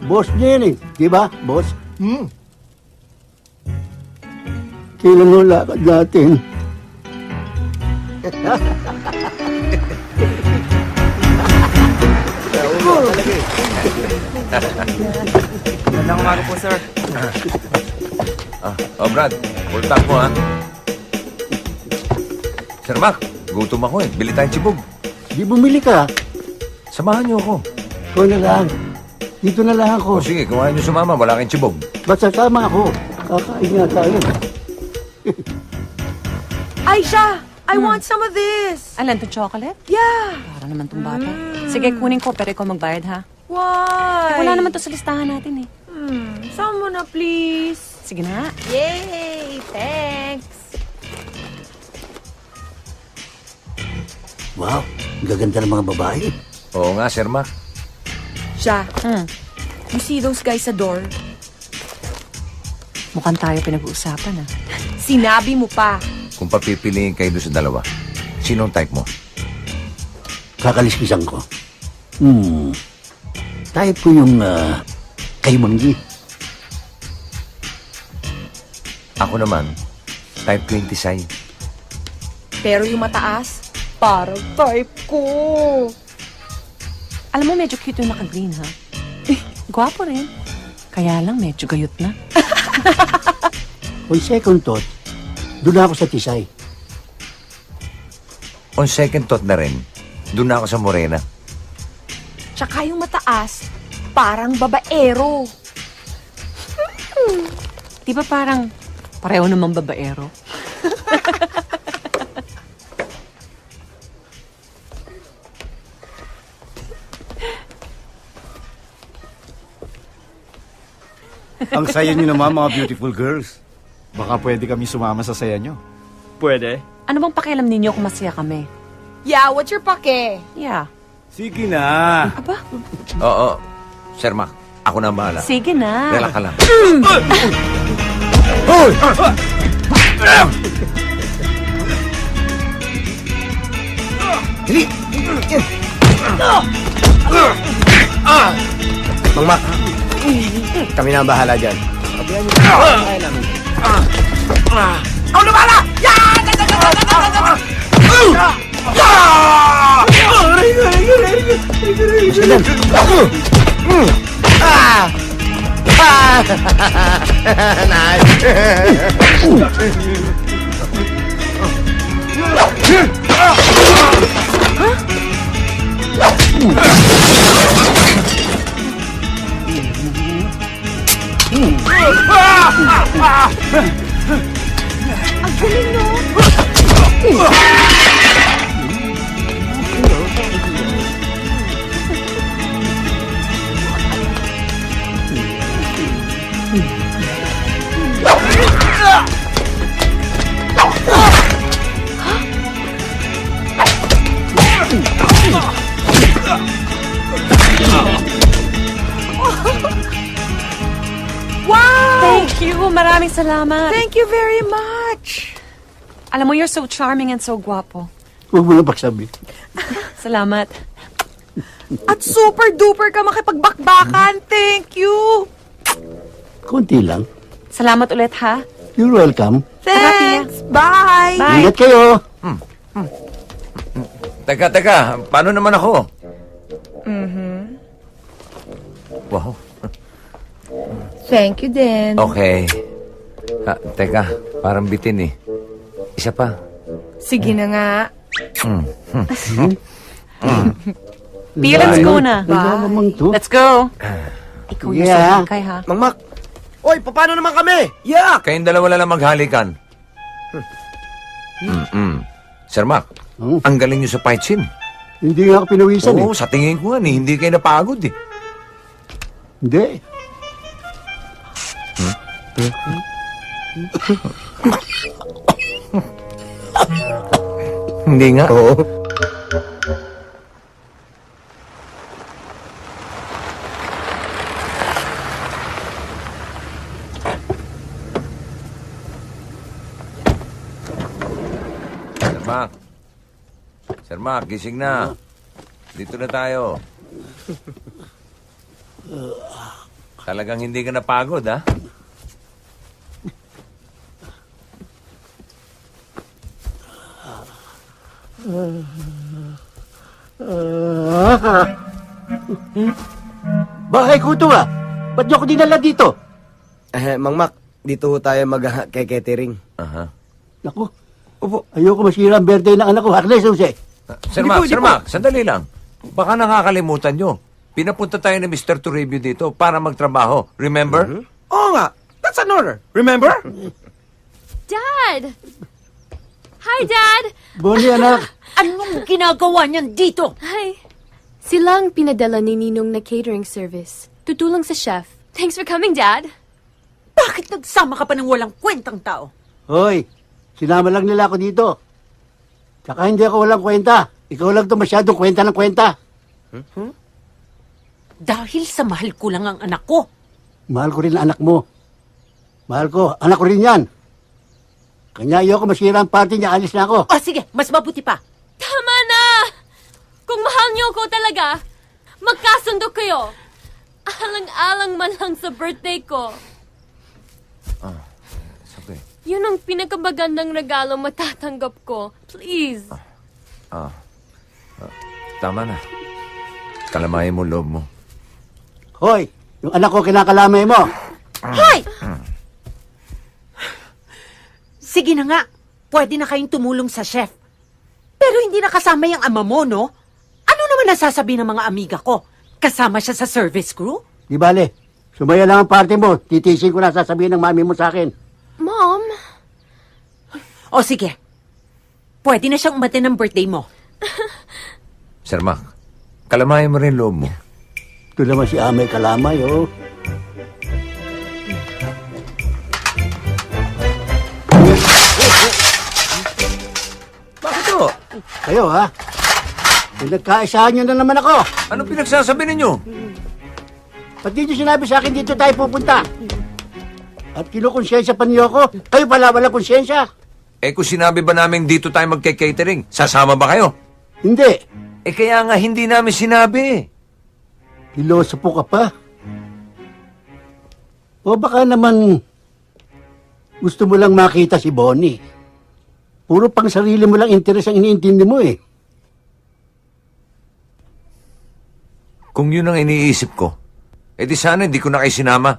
[SPEAKER 4] Boss nyo yun eh. Di ba, boss? Kailan mo lakad natin?
[SPEAKER 14] Magandang umaga po, sir.
[SPEAKER 6] Brad, full tank mo, Sir Mac, gutom ako eh. Bili tayong tsibog.
[SPEAKER 4] Di bumili ka.
[SPEAKER 6] Samahan niyo ako.
[SPEAKER 4] Ikaw na lang. Dito na lang ako.
[SPEAKER 6] O sige, kung ayaw niyo sumama, wala kayong tsibog.
[SPEAKER 4] Basta sama ako. Kakain nga tayo.
[SPEAKER 5] Aisha, I want some of this.
[SPEAKER 16] Alan, to chocolate?
[SPEAKER 5] Yeah.
[SPEAKER 16] Para naman tong bata. Sige, kunin ko, pero ikaw magbayad, ha?
[SPEAKER 5] Why?
[SPEAKER 16] Wala naman to sa listahan natin, eh.
[SPEAKER 5] Saan mo na, please?
[SPEAKER 16] Sige na.
[SPEAKER 5] Yay! Thanks!
[SPEAKER 4] Wow, ang gaganda ng mga babae.
[SPEAKER 6] Oo nga, Sir Mac.
[SPEAKER 5] Siya, you see those guys sa door?
[SPEAKER 16] Mukhang tayo pinag-uusapan, ha?
[SPEAKER 5] Sinabi mo pa.
[SPEAKER 6] Kung papipiliin kayo doon sa dalawa, sinong type mo?
[SPEAKER 4] Kakaliskisan ko. Type ko yung kay Manggi.
[SPEAKER 6] Ako naman, type ko yung Tisay.
[SPEAKER 5] Pero yung mataas, parang type ko.
[SPEAKER 16] Alam mo, medyo cute yung naka-green, ha? Gwapo rin. Kaya lang, medyo gayot na.
[SPEAKER 4] On second thought, doon ako sa Tisay.
[SPEAKER 6] On second thought na rin, doon na ako sa Morena.
[SPEAKER 5] Tsaka yung mataas, parang babaero.
[SPEAKER 16] Di ba parang pareho namang babaero?
[SPEAKER 7] Ang saya niyo naman, mga beautiful girls. Baka pwede kami sumama sa saya niyo.
[SPEAKER 14] Pwede.
[SPEAKER 16] Ano bang pakialam ninyo kung masaya kami?
[SPEAKER 5] Yeah, what's your pake?
[SPEAKER 16] Yeah.
[SPEAKER 7] Sige na.
[SPEAKER 16] Aba?
[SPEAKER 6] Oo, Sir Mac, ako na ang bahala.
[SPEAKER 16] Sige na.
[SPEAKER 6] Relax ka lang.
[SPEAKER 10] Mang Mac, kami na ang bahala dyan. Sabihan niyo kaya namin.
[SPEAKER 2] Ako na bala!
[SPEAKER 5] Ang galing, no? Wow!
[SPEAKER 16] Thank you. Maraming salamat.
[SPEAKER 5] Thank you very much.
[SPEAKER 16] Alam mo, you're so charming and so guwapo.
[SPEAKER 4] Huwag mo na pagsabi.
[SPEAKER 16] Salamat.
[SPEAKER 5] At super duper ka makipagbakbakan. Thank you.
[SPEAKER 4] Konti lang.
[SPEAKER 16] Salamat ulit, ha?
[SPEAKER 4] You're welcome.
[SPEAKER 5] Thanks. Bye.
[SPEAKER 4] Ingat kayo.
[SPEAKER 6] Teka, paano naman ako? Wow.
[SPEAKER 5] Thank you din.
[SPEAKER 6] Okay. Teka, parang bitin eh. Isa pa.
[SPEAKER 5] Sige na nga.
[SPEAKER 16] Pia, let's go na.
[SPEAKER 5] Bye.
[SPEAKER 16] Let's go. Ikaw yung
[SPEAKER 4] Yeah.
[SPEAKER 16] sumikay, ha?
[SPEAKER 10] Mang Mac, oy, paano naman kami?
[SPEAKER 6] Yeah! Kayong dalawa lang maghalikan. Sir Mac, ang galing nyo sa fight scene.
[SPEAKER 4] Hindi nga ako pinawisan
[SPEAKER 6] Oo, sa tingin ko nga hindi kayo napagod eh.
[SPEAKER 4] Hindi.
[SPEAKER 6] Hindi nga.
[SPEAKER 10] Oo.
[SPEAKER 6] Sir Mac, gising na. Dito na tayo. Talagang hindi ka napagod, ha?
[SPEAKER 4] Bahay ko ito ah. Ba't niyo ako dinala dito?
[SPEAKER 10] Mang Mac, dito ho tayo mag-catering.
[SPEAKER 6] Aha.
[SPEAKER 4] Naku, ayoko masira ang birthday ng anak ko. Agnes, Jose.
[SPEAKER 6] Sir Mac, sandali lang. Baka nakakalimutan nyo. Pinapunta tayo ni Mr. Toribio dito para magtrabaho. Remember?
[SPEAKER 11] Oo nga. That's an order. Remember?
[SPEAKER 3] Dad! Hi, Dad!
[SPEAKER 4] Bonnie, anak.
[SPEAKER 5] Anong ginagawa niyan dito?
[SPEAKER 3] Hi. Sila ang pinadala ni Ninong na catering service. Tutulong sa chef. Thanks for coming, Dad.
[SPEAKER 5] Bakit nagsama ka pa ng walang kwentang tao?
[SPEAKER 4] Hoy, sinama lang nila ako dito. Tsaka hindi ako walang kwenta. Ikaw lang to masyadong kwenta ng kwenta.
[SPEAKER 5] Dahil sa mahal ko lang ang anak ko.
[SPEAKER 4] Mahal ko rin ang anak mo. Mahal ko, anak ko rin yan. Kanya ayoko masira ang party niya, alis na ako.
[SPEAKER 5] O sige, mas mabuti pa.
[SPEAKER 3] Tama na! Kung mahal niyo ko talaga, magkasundo kayo. Alang-alang man lang sa birthday ko.
[SPEAKER 6] Sabi.
[SPEAKER 3] Yun ang pinakamagandang regalo matatanggap ko. Please.
[SPEAKER 6] Tama na. Kalamayin mo loob mo.
[SPEAKER 4] Hoy, yung anak ko kinakalamay mo.
[SPEAKER 5] Hoy! Sige na nga, pwede na kayong tumulong sa chef. Pero hindi nakasama yung ama mo, no? Ano naman nasasabi ng mga amiga ko? Kasama siya sa service crew?
[SPEAKER 4] Di bale, sumaya lang ang party mo. Titisin ko na sasabihin ng mami mo sa akin.
[SPEAKER 3] Mom?
[SPEAKER 5] O sige, pwede na siyang umatin ng birthday mo.
[SPEAKER 6] Sir Mac, kalamayin mo rin loob mo.
[SPEAKER 4] Ito naman si Amay Kalamay, oh.
[SPEAKER 6] Bakit to?
[SPEAKER 4] Kayo, ha? Pinagkaisahan nyo na naman ako.
[SPEAKER 6] Anong pinagsasabi ninyo?
[SPEAKER 4] Ba't di nyo sinabi sa akin dito tayo pupunta? At kinukonsensya pa niyo ako? Kayo pala wala konsensya?
[SPEAKER 6] Kung sinabi ba namin dito tayo magke-catering, sasama ba kayo?
[SPEAKER 4] Hindi.
[SPEAKER 6] Kaya nga hindi namin sinabi.
[SPEAKER 4] Piloso po ka pa. O baka naman gusto mo lang makita si Bonnie. Puro pang sarili mo lang interes ang iniintindi mo eh.
[SPEAKER 6] Kung yun ang iniisip ko, di sana hindi ko na kayo sinama.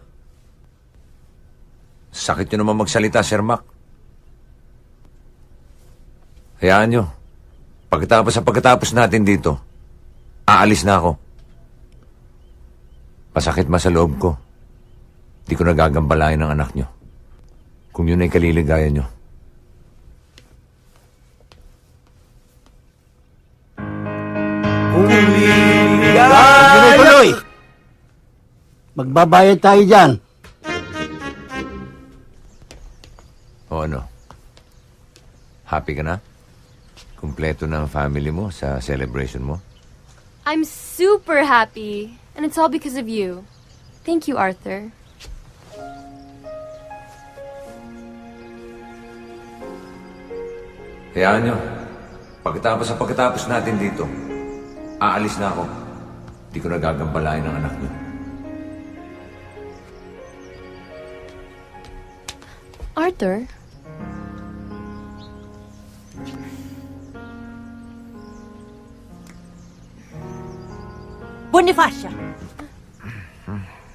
[SPEAKER 6] Sakit nyo naman magsalita, Sir Mac. Hayaan nyo. Pagkatapos natin dito, aalis na ako. Pasakit ma sa loob ko. Di ko nagagambalayan ng anak nyo. Kung yun ay kaliligayan nyo.
[SPEAKER 4] Tuloy! Magbabayad tayo dyan.
[SPEAKER 6] O ano? Happy ka na? Kumpleto na ang family mo sa celebration mo?
[SPEAKER 3] I'm super happy. And it's all because of you. Thank you, Arthur.
[SPEAKER 6] Hayaan nyo. Pagkatapos natin dito, aalis na ako. Di ko nagagambalayan ng anak nyo.
[SPEAKER 3] Arthur?
[SPEAKER 5] Bonifacia!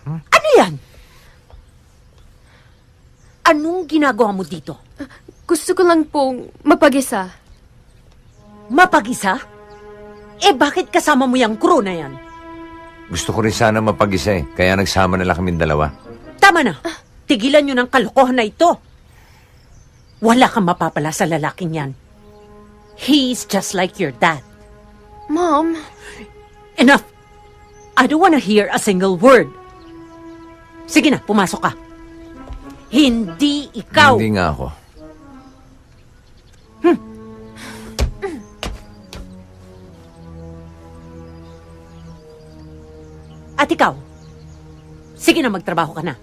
[SPEAKER 5] Ano yan? Anong ginagawa mo dito?
[SPEAKER 3] Gusto ko lang pong mapag-isa.
[SPEAKER 5] Mapag-isa? Bakit kasama mo yung crew na yan?
[SPEAKER 6] Gusto ko rin sana mapag-isa kaya nagsama na lang kaming dalawa.
[SPEAKER 5] Tama na. Tigilan nyo ng kalokohan na ito. Wala kang mapapala sa lalaking yan. He's just like your dad.
[SPEAKER 3] Mom?
[SPEAKER 5] Enough! I don't wanna hear a single word. Sige na, pumasok ka. Hindi ikaw.
[SPEAKER 6] Hindi nga ako.
[SPEAKER 5] At ikaw, sige na magtrabaho ka na.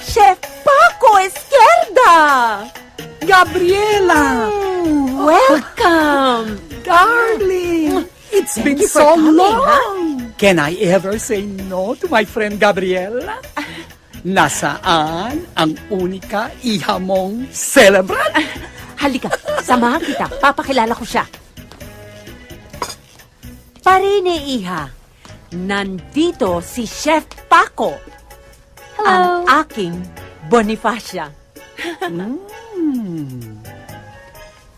[SPEAKER 5] Chef Paco Esquerda!
[SPEAKER 17] Gabriela!
[SPEAKER 5] Welcome!
[SPEAKER 17] Darling! It's been
[SPEAKER 5] Thank you for
[SPEAKER 17] so
[SPEAKER 5] coming,
[SPEAKER 17] long! Can I ever say no to my friend Gabriela? Nasaan ang unika iha mong celebrant?
[SPEAKER 5] Halika, samahan kita. Papakilala ko siya. Parine, iha. Nandito si Chef Paco.
[SPEAKER 3] Hello.
[SPEAKER 5] Ang aking Bonifacia.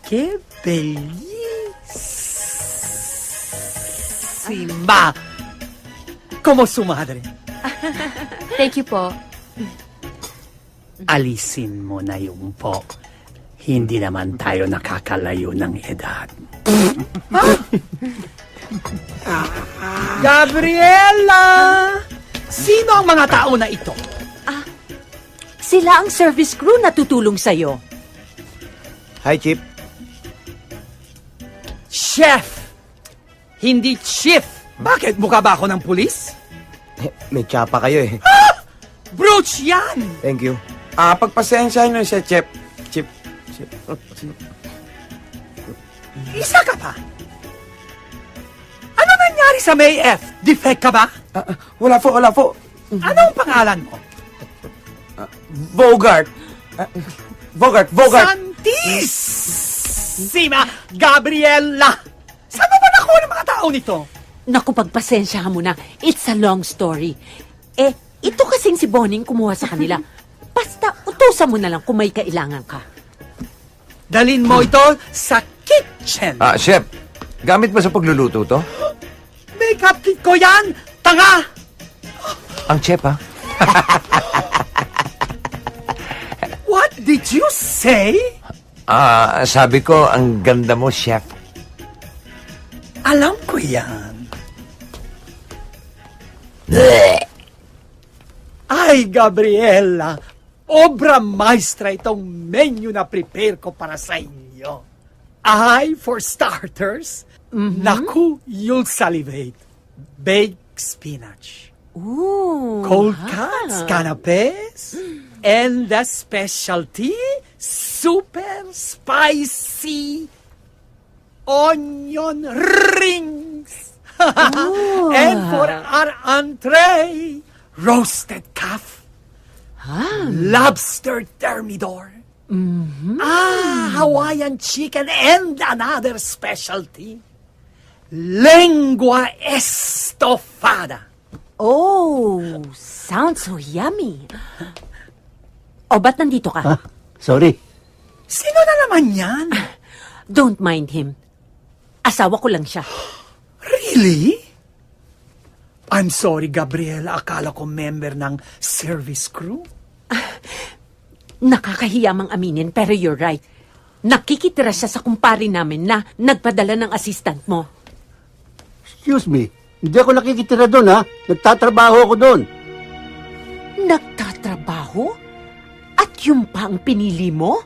[SPEAKER 17] Que bellissima. Como su madre.
[SPEAKER 3] Thank you po.
[SPEAKER 17] Alisin mo na yung po. Hindi naman tayo nakakalayo ng edad. Gabriela! Sino ang mga tao na ito?
[SPEAKER 5] Sila ang service crew na tutulong sa'yo.
[SPEAKER 10] Hi, Chip.
[SPEAKER 17] Chef! Hindi chief! Bakit? Mukha ba ako ng pulis?
[SPEAKER 10] May tsapa kayo eh.
[SPEAKER 17] Brooch yan!
[SPEAKER 10] Thank you.
[SPEAKER 11] Pagpasensyahan nyo siya, Chip. Chip.
[SPEAKER 17] Isa ka pa! Ano nangyari sa May F? Defect ka ba?
[SPEAKER 11] Wala po.
[SPEAKER 17] Anong pangalan mo?
[SPEAKER 11] Bogart. Bogart.
[SPEAKER 17] Santissima Gabriela! Saan mo ba nakuha ng mga tao nito?
[SPEAKER 5] Naku, pagpasensyahan mo na. It's a long story. Ito kasing si Boning kumuha sa kanila. Basta utusan mo na lang kung may kailangan ka.
[SPEAKER 17] Dalin mo ito sa kitchen.
[SPEAKER 6] Chef, gamit ba sa pagluluto to?
[SPEAKER 17] Makeup kit ko yan! Tanga!
[SPEAKER 6] Ang chef, ha?
[SPEAKER 17] What did you say?
[SPEAKER 6] Sabi ko, ang ganda mo, chef.
[SPEAKER 17] Alam ko yan. Ay, Gabriela, obra maestra itong menu na prepare ko para sa inyo. Ay, for starters, naku, you'll salivate. Baked spinach.
[SPEAKER 5] Ooh.
[SPEAKER 17] Cold cuts, canapes, and the specialty, super spicy onion rings. And for our entree, roasted calf, lobster thermidor, Hawaiian chicken, and another specialty, lengua estofada.
[SPEAKER 5] Oh, sounds so yummy. Ba't nandito ka?
[SPEAKER 4] Sorry.
[SPEAKER 17] Sino na naman yan?
[SPEAKER 5] Don't mind him. Asawa ko lang siya.
[SPEAKER 17] Really? I'm sorry, Gabriela. Akala ko member ng service crew.
[SPEAKER 5] Nakakahiya mang aminin, pero you're right. Nakikitira siya sa kumpare namin na nagpadala ng assistant mo.
[SPEAKER 4] Excuse me. Hindi ako nakikitira doon, ha? Nagtatrabaho ako doon.
[SPEAKER 5] Nagtatrabaho? At yung pa ang pinili mo?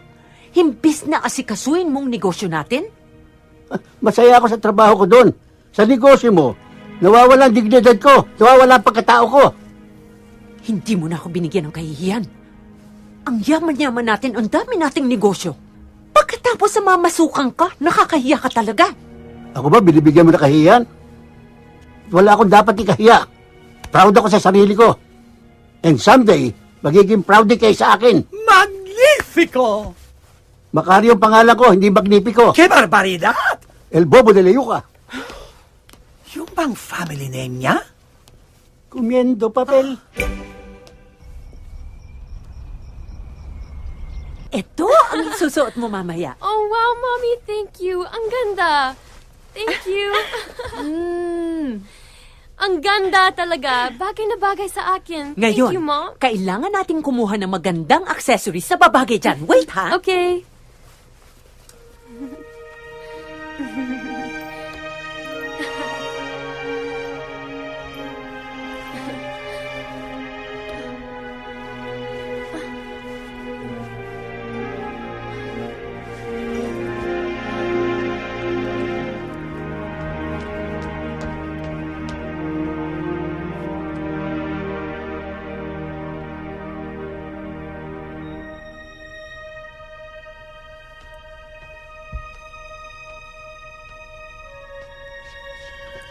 [SPEAKER 5] Himbis na asikasuin mong negosyo natin?
[SPEAKER 4] Masaya ako sa trabaho ko doon. Sa negosyo mo, nawawala ang dignidad ko. Nawawala ang pagkatao ko.
[SPEAKER 5] Hindi mo na ako binigyan ng kahihiyan. Ang yaman-yaman natin, ang dami nating negosyo. Pagkatapos sa mamasukan ka, nakakahiya ka talaga.
[SPEAKER 4] Ako ba, binibigyan mo na kahihiyan? Wala akong dapat ikahiya. Proud ako sa sarili ko. And someday, magiging proud din kayo sa akin.
[SPEAKER 17] Magnifico!
[SPEAKER 4] Macario ang pangalan ko, hindi Magnifico.
[SPEAKER 17] ¡Qué barbaridad!
[SPEAKER 4] El Bobo de Leyuca.
[SPEAKER 17] Yung bang family name niya?
[SPEAKER 4] Comiendo papel.
[SPEAKER 5] Ito ang susuot mo mamaya.
[SPEAKER 3] Oh, wow, Mommy. Thank you. Ang ganda. Thank you. Ang ganda talaga. Bagay na bagay sa akin.
[SPEAKER 5] Ngayon,
[SPEAKER 3] Thank you, Mom.
[SPEAKER 5] kailangan nating kumuha ng magandang accessories sa babagay dyan. Wait, ha?
[SPEAKER 3] Okay.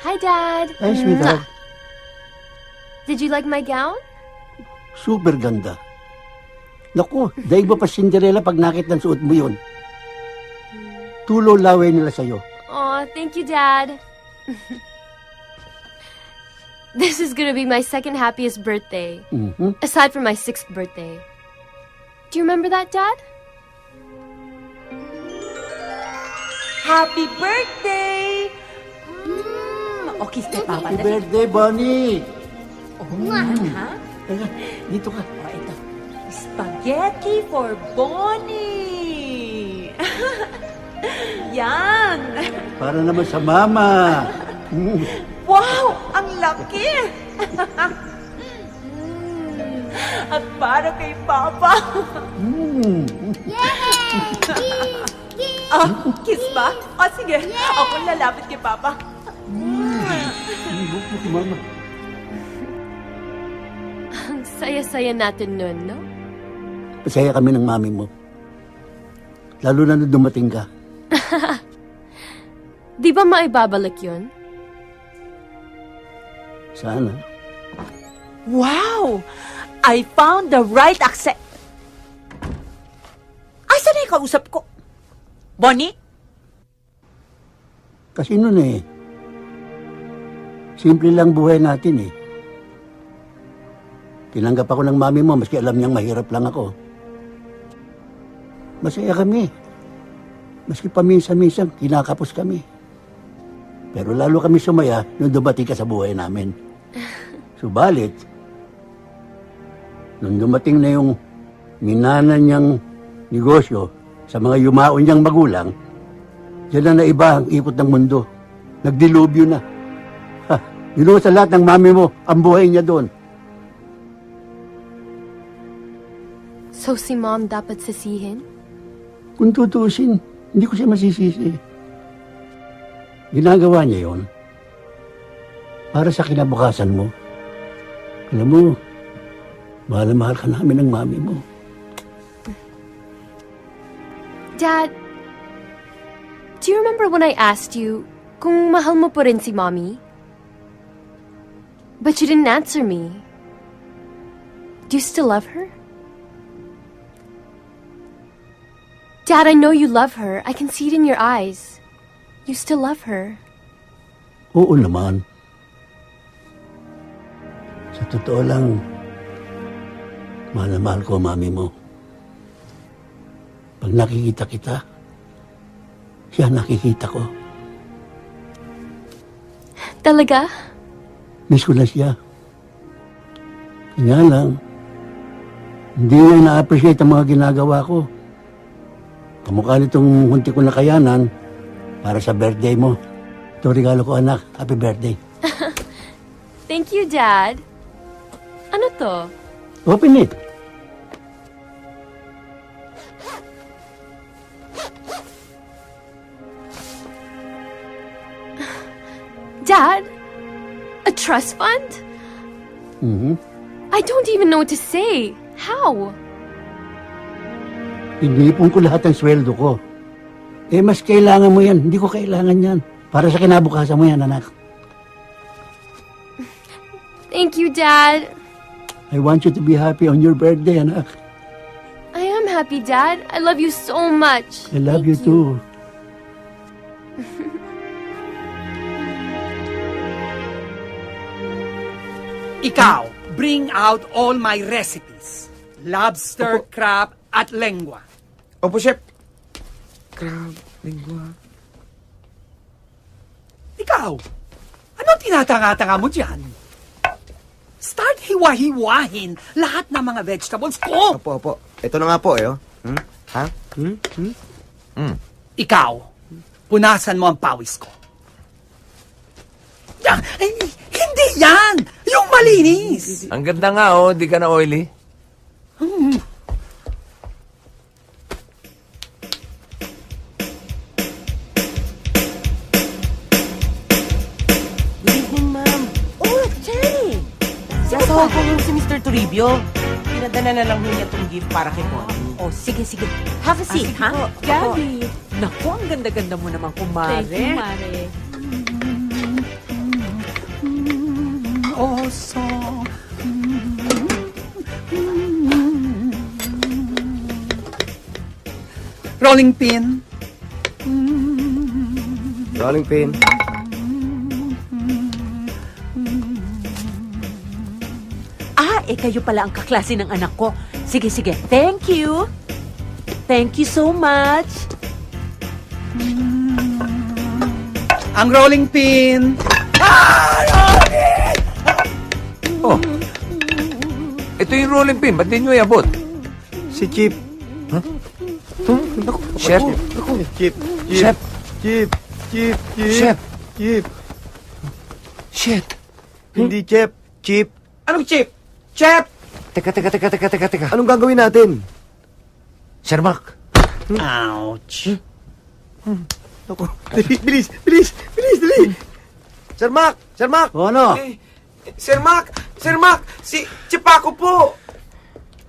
[SPEAKER 3] Hi, Dad.
[SPEAKER 4] Hi, sweetheart.
[SPEAKER 3] Did you like my gown?
[SPEAKER 4] Super ganda. Naku, daig ba pa Cinderella pag nakit ng suot mo yun? Tulo laway nila sa'yo.
[SPEAKER 3] Aw, thank you, Dad. This is gonna be my second happiest birthday.
[SPEAKER 4] Mhm.
[SPEAKER 3] Aside from my 6th birthday. Do you remember that, Dad?
[SPEAKER 5] Happy birthday! O, kiss kay Papa.
[SPEAKER 4] Happy birthday, Bonnie!
[SPEAKER 5] Ha?
[SPEAKER 4] Dito ka.
[SPEAKER 5] O, ito. Spaghetti for Bonnie! Yan!
[SPEAKER 4] Para naman sa mama.
[SPEAKER 5] Wow! Ang laki! At para kay Papa. Kiss ba? O, sige. Ako lalapit kay Papa.
[SPEAKER 4] Mama.
[SPEAKER 3] Ang saya-saya natin nun, no?
[SPEAKER 4] Masaya kami ng mami mo. Lalo na nung dumating ka.
[SPEAKER 3] Di ba maibabalik yun?
[SPEAKER 4] Sana.
[SPEAKER 5] Wow! I found the right accent. Asa na yung kausap ko? Bonnie?
[SPEAKER 4] Kasi nun eh. Simple lang buhay natin eh. Tinanggap ako ng mami mo maski alam niyang mahirap lang ako. Masaya kami. Maski paminsan-minsan, kinakapos kami. Pero lalo kami sumaya nung dumating ka sa buhay namin. Subalit, nung dumating na yung minana niyang negosyo sa mga yumaon niyang magulang, diyan na naiba ang ikot ng mundo. Nagdilubyo na. Ha, yun sa lahat ng mami mo, ang buhay niya doon.
[SPEAKER 3] So si Mom dapat sisihin?
[SPEAKER 4] Kung tutuusin, hindi ko siya masisisi. Ginagawa niya yon para sa kinabukasan mo. Alam mo, mahal na mahal ka namin ng mami mo.
[SPEAKER 3] Dad, do you remember when I asked you kung mahal mo pa rin si Mommy? But you didn't answer me. Do you still love her? Dad, I know you love her. I can see it in your eyes. You still love her.
[SPEAKER 4] Oo naman. Sa totoo lang, mahal na mahal ko ang mami mo. Pag nakikita kita, siya nakikita ko.
[SPEAKER 3] Talaga?
[SPEAKER 4] Miss ko na siya. Kanya lang, hindi niya na-appreciate ang mga ginagawa ko. Kamukha nitong hunti ko na kayanan para sa birthday mo. Ito regalo ko, anak. Happy birthday.
[SPEAKER 3] Thank you, Dad. Ano to?
[SPEAKER 4] Open it.
[SPEAKER 3] Dad? A trust fund?
[SPEAKER 4] Mhm.
[SPEAKER 3] I don't even know what to say. How?
[SPEAKER 4] Inipon ko lahat ng sweldo ko. Eh, mas kailangan mo yan. Hindi ko kailangan yan. Para sa kinabukasan mo yan, anak.
[SPEAKER 3] Thank you, Dad.
[SPEAKER 4] I want you to be happy on your birthday, anak.
[SPEAKER 3] I am happy, Dad. I love you so much.
[SPEAKER 4] I love you too.
[SPEAKER 17] Ikaw, bring out all my recipes. Lobster, crab, at lengua.
[SPEAKER 11] Opo, Chef. Crab, lingua.
[SPEAKER 17] Ikaw, ano tinatanga-tanga mo dyan? Start hiwa-hiwahin lahat ng mga vegetables ko.
[SPEAKER 10] Opo. Ito na nga po, eh. Oh. Ha?
[SPEAKER 17] Ikaw, punasan mo ang pawis ko. Yan, hindi yan! Yung malinis!
[SPEAKER 6] Ang ganda nga, oh. Di ka na oily.
[SPEAKER 5] Good evening, ma'am. Oh, Jenny! Sasawag ko yung si Mr. Toribio. Pinadala na lang niya itong gift para kay Bonnie. Oh, sige. Have a seat, ha?
[SPEAKER 16] Gabby.
[SPEAKER 5] Naku, ang ganda-ganda mo naman, kumare.
[SPEAKER 16] Thank you, Mare.
[SPEAKER 17] Oh, so... Rolling pin.
[SPEAKER 10] Rolling pin.
[SPEAKER 5] Kayo pala ang kaklase ng anak ko. Sige. Thank you. Thank you so much.
[SPEAKER 17] Ang rolling pin.
[SPEAKER 6] Oh. Ito yung rolling pin. Ba't di nyo iabot?
[SPEAKER 10] Si Chip.
[SPEAKER 6] Chef?
[SPEAKER 10] Chip.
[SPEAKER 6] Chef?
[SPEAKER 10] Chip. Chip.
[SPEAKER 6] Chef?
[SPEAKER 10] Chip.
[SPEAKER 6] Shit.
[SPEAKER 10] Hindi Chip. Chip.
[SPEAKER 17] Anong chip? Chef!
[SPEAKER 6] Teka.
[SPEAKER 10] Anong gagawin natin?
[SPEAKER 6] Sir Mac.
[SPEAKER 17] Ouch.
[SPEAKER 10] Ako. Bilis. Dali. Sir Mac.
[SPEAKER 4] O ano?
[SPEAKER 11] Sir Mac, si Chipako po.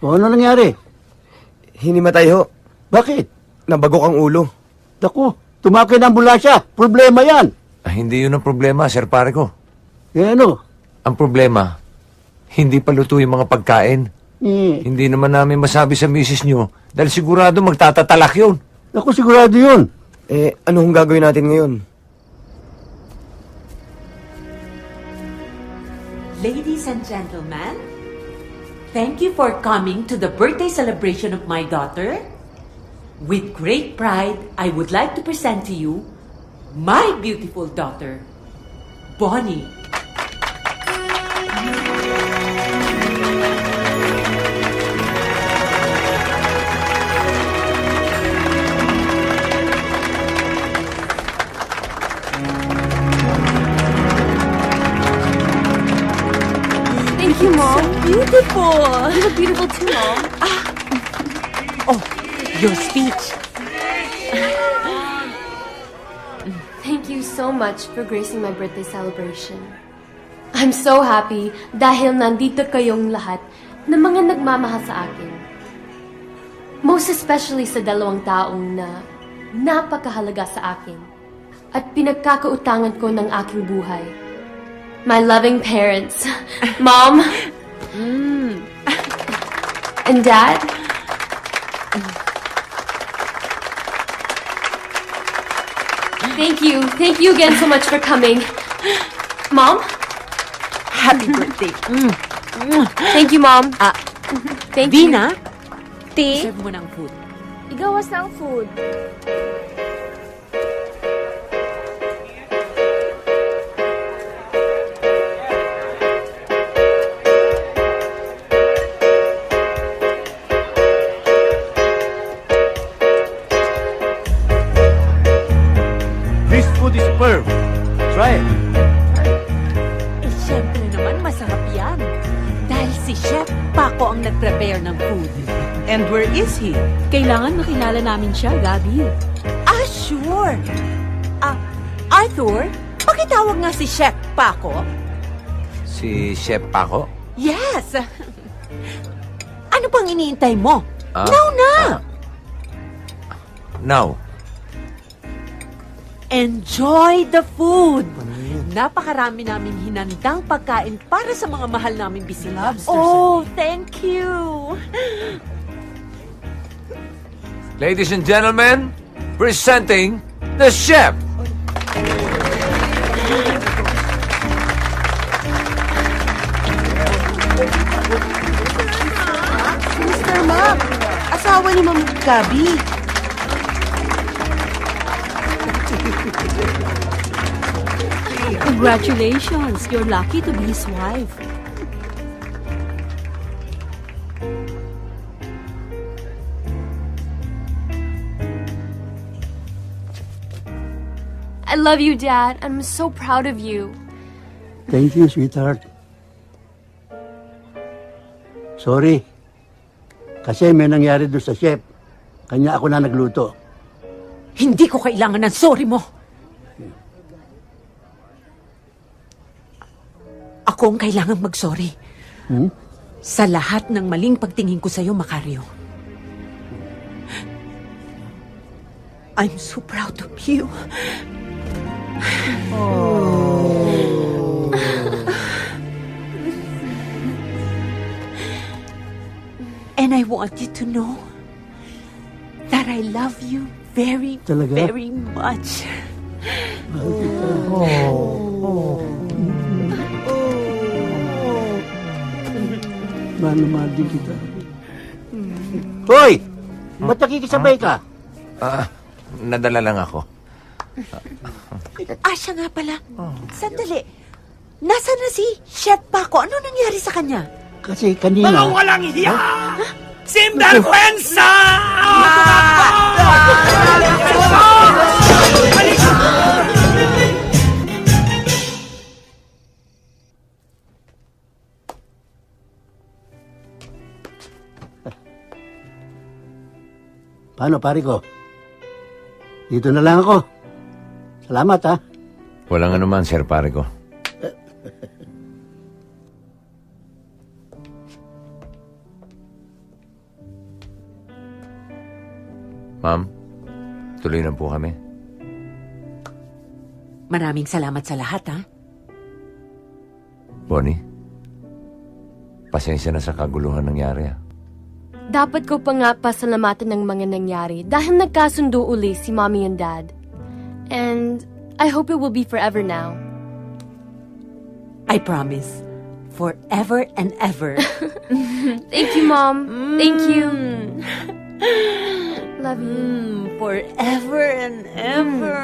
[SPEAKER 4] O ano nangyari?
[SPEAKER 10] Hinimatay ho.
[SPEAKER 4] Bakit?
[SPEAKER 10] Nabagok ang ulo.
[SPEAKER 4] Naku, tumakay ng ambulansya. Problema yan.
[SPEAKER 6] Hindi yun ang problema, Sir Pare ko.
[SPEAKER 4] Ano?
[SPEAKER 6] Ang problema, hindi pa luto yung mga pagkain. Hindi naman namin masabi sa misis nyo dahil sigurado magtatatalak yun.
[SPEAKER 4] Naku, sigurado yun.
[SPEAKER 10] Ano hong gagawin natin ngayon?
[SPEAKER 5] Ladies and gentlemen, thank you for coming to the birthday celebration of my daughter. With great pride, I would like to present to you my beautiful daughter, Bonnie.
[SPEAKER 3] Thank you, Mom.
[SPEAKER 5] Beautiful.
[SPEAKER 3] You look beautiful too, Mom.
[SPEAKER 5] Oh, your speech.
[SPEAKER 3] Thank you so much for gracing my birthday celebration. I'm so happy dahil nandito kayong lahat na mga nagmamahal sa akin. Most especially sa dalawang taong na napakahalaga sa akin at pinagkakautangan ko ng aking buhay. My loving parents, Mom, and Dad. Thank you again so much for coming. Mom?
[SPEAKER 5] Happy birthday.
[SPEAKER 3] Thank you, Mom. Thank you.
[SPEAKER 5] Vina,
[SPEAKER 8] Ti,
[SPEAKER 5] serve mo ng food.
[SPEAKER 8] igawas ng food.
[SPEAKER 1] This food is superb. Try it.
[SPEAKER 5] Siyempre naman, masarap yan. Dahil si Chef Paco ang nag-prepare ng food.
[SPEAKER 16] And where is he? Kailangan makilala namin siya, Gabi.
[SPEAKER 5] Sure. Arthur, pakitawag nga si Chef Paco.
[SPEAKER 6] Si Chef Paco?
[SPEAKER 5] Yes. Ano pang iniintay mo?
[SPEAKER 6] Ah,
[SPEAKER 5] Now na!
[SPEAKER 6] Now.
[SPEAKER 5] Enjoy the food! Napakarami namin hinandang pagkain para sa mga mahal naming bisita. Oh, thank you!
[SPEAKER 6] Ladies and gentlemen, presenting the chef.
[SPEAKER 16] Mr. Mac, asawa ni Ma'am Gabi. Congratulations, you're lucky to be his wife.
[SPEAKER 3] I love you, Dad. I'm so proud of you.
[SPEAKER 4] Thank you, sweetheart. Sorry. Kasi may nangyari doon sa chef. Kanya ako na nagluto.
[SPEAKER 5] Hindi ko kailangan ng sorry mo. Ako ang kailangang mag-sorry. Sa lahat ng maling pagtingin ko sa'yo, Macario. I'm so proud of you. And I want you to know that I love you very,
[SPEAKER 4] Talaga?
[SPEAKER 5] very much.
[SPEAKER 4] Mahal na mahal din kita. Hoy! Ba't nakikisabay ka?
[SPEAKER 6] Nadala lang ako.
[SPEAKER 5] Siya nga pala. Sandali. Nasaan na si Chef Paco? Ano nangyari sa kanya?
[SPEAKER 4] Kasi kanina...
[SPEAKER 17] Mga walang hiya! Sinvergüenza!
[SPEAKER 4] Paano, pare ko? Dito na lang ako. Salamat, ha?
[SPEAKER 6] Walang anuman, Sir pare ko. Ma'am, tuloy na po kami.
[SPEAKER 5] Maraming salamat sa lahat, ha?
[SPEAKER 6] Bonnie, pasensya na sa kaguluhan nangyari, ha?
[SPEAKER 3] Dapat ko pa nga pasalamatan ng mga nangyari dahil nagkasundo uli si Mommy and Dad. And I hope it will be forever now.
[SPEAKER 5] I promise. Forever and ever.
[SPEAKER 3] Thank you, Mom. Thank you. Love you.
[SPEAKER 5] Forever and ever.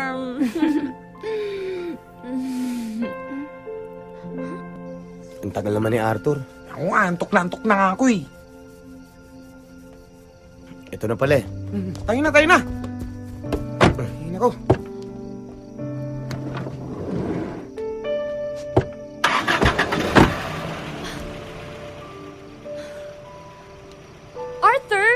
[SPEAKER 10] Ang tagal naman ni Arthur.
[SPEAKER 11] Ako nga, antok na nga ako eh.
[SPEAKER 10] Ito na pala eh.
[SPEAKER 11] Tayo na. Tayo na ko.
[SPEAKER 3] Arthur!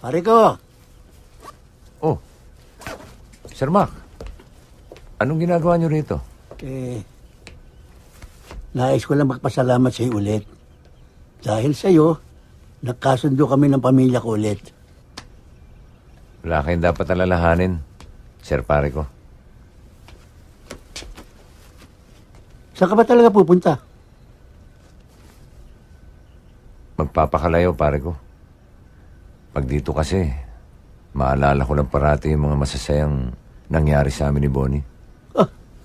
[SPEAKER 4] Pare ko,
[SPEAKER 6] Oh, Sir Mac, anong ginagawa niyo rito?
[SPEAKER 4] nais ko lang magpasalamat sa iyo ulit. Dahil sa iyo, nagkasundo kami ng pamilya ko ulit.
[SPEAKER 6] Wala kayong dapat alalahanin, Sir pare ko.
[SPEAKER 4] Saan ka ba talaga pupunta?
[SPEAKER 6] Magpapakalayo, pare ko. Pag dito kasi, maalala ko lang parati yung mga masasayang nangyari sa amin ni Bonnie.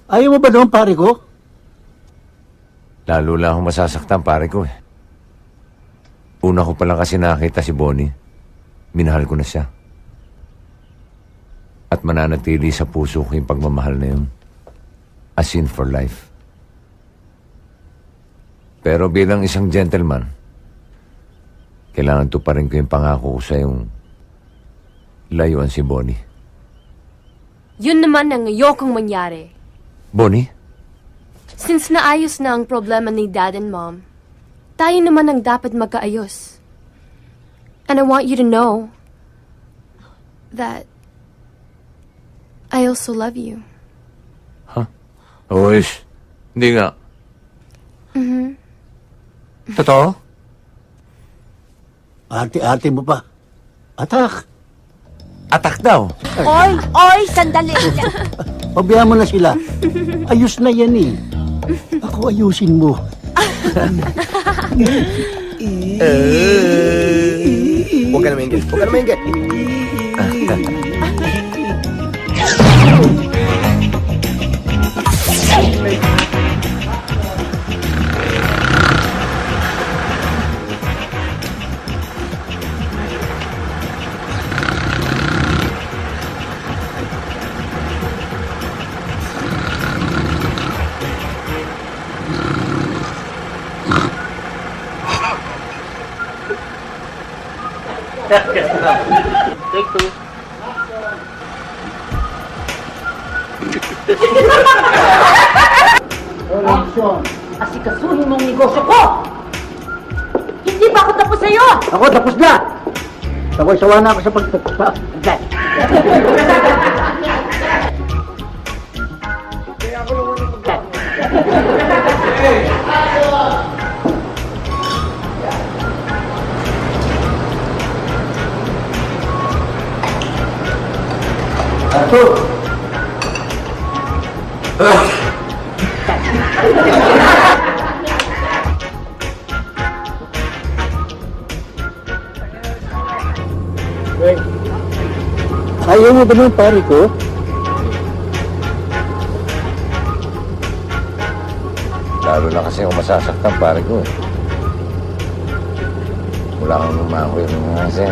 [SPEAKER 4] Ayaw mo ba doon, pare ko?
[SPEAKER 6] Lalo lang akong masasaktan, pare ko eh. Una ko pa lang kasi nakita si Bonnie. Minahal ko na siya. At mananatili sa puso ko yung pagmamahal na yun. As in for life. Pero bilang isang gentleman, kailangan tuparin ko yung pangako ko sa yung layuan si Bonnie.
[SPEAKER 3] Yun naman ang ayokong mangyari.
[SPEAKER 6] Bonnie?
[SPEAKER 3] Since naayos na ang problema ni Dad and Mom, tayo naman ang dapat magkaayos. And I want you to know that I also love you.
[SPEAKER 6] Oish, hindi nga. Totoo?
[SPEAKER 4] Ate-ate mo pa. Atak!
[SPEAKER 6] Atak daw.
[SPEAKER 5] Oy, sandali.
[SPEAKER 4] Pabayaan mo na sila. Ayos na yan eh. Ako ayusin mo.
[SPEAKER 10] Huwag ka na maingit. Huwag ka na maingit.
[SPEAKER 2] Take two.
[SPEAKER 5] Asikasuhin mong negosyo ko! Hindi pa ako tapos sa'yo!
[SPEAKER 4] Ako tapos na! Sawa na ako sa pagtatapos.
[SPEAKER 10] Ayaw mo ba ng pare ko?
[SPEAKER 6] Lalo na kasi ako masasaktan, pare ko. Wala kang lumakoy ng kasi.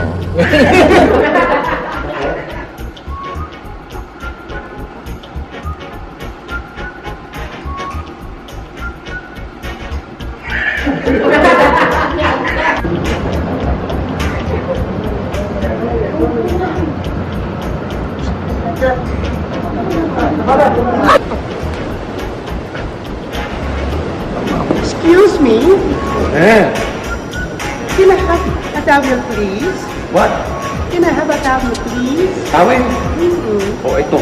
[SPEAKER 18] Excuse me? Can I have a towel, please?
[SPEAKER 11] What?
[SPEAKER 18] Can I have a towel, please?
[SPEAKER 11] Tawin?
[SPEAKER 18] Mm-mm.
[SPEAKER 11] O, ito.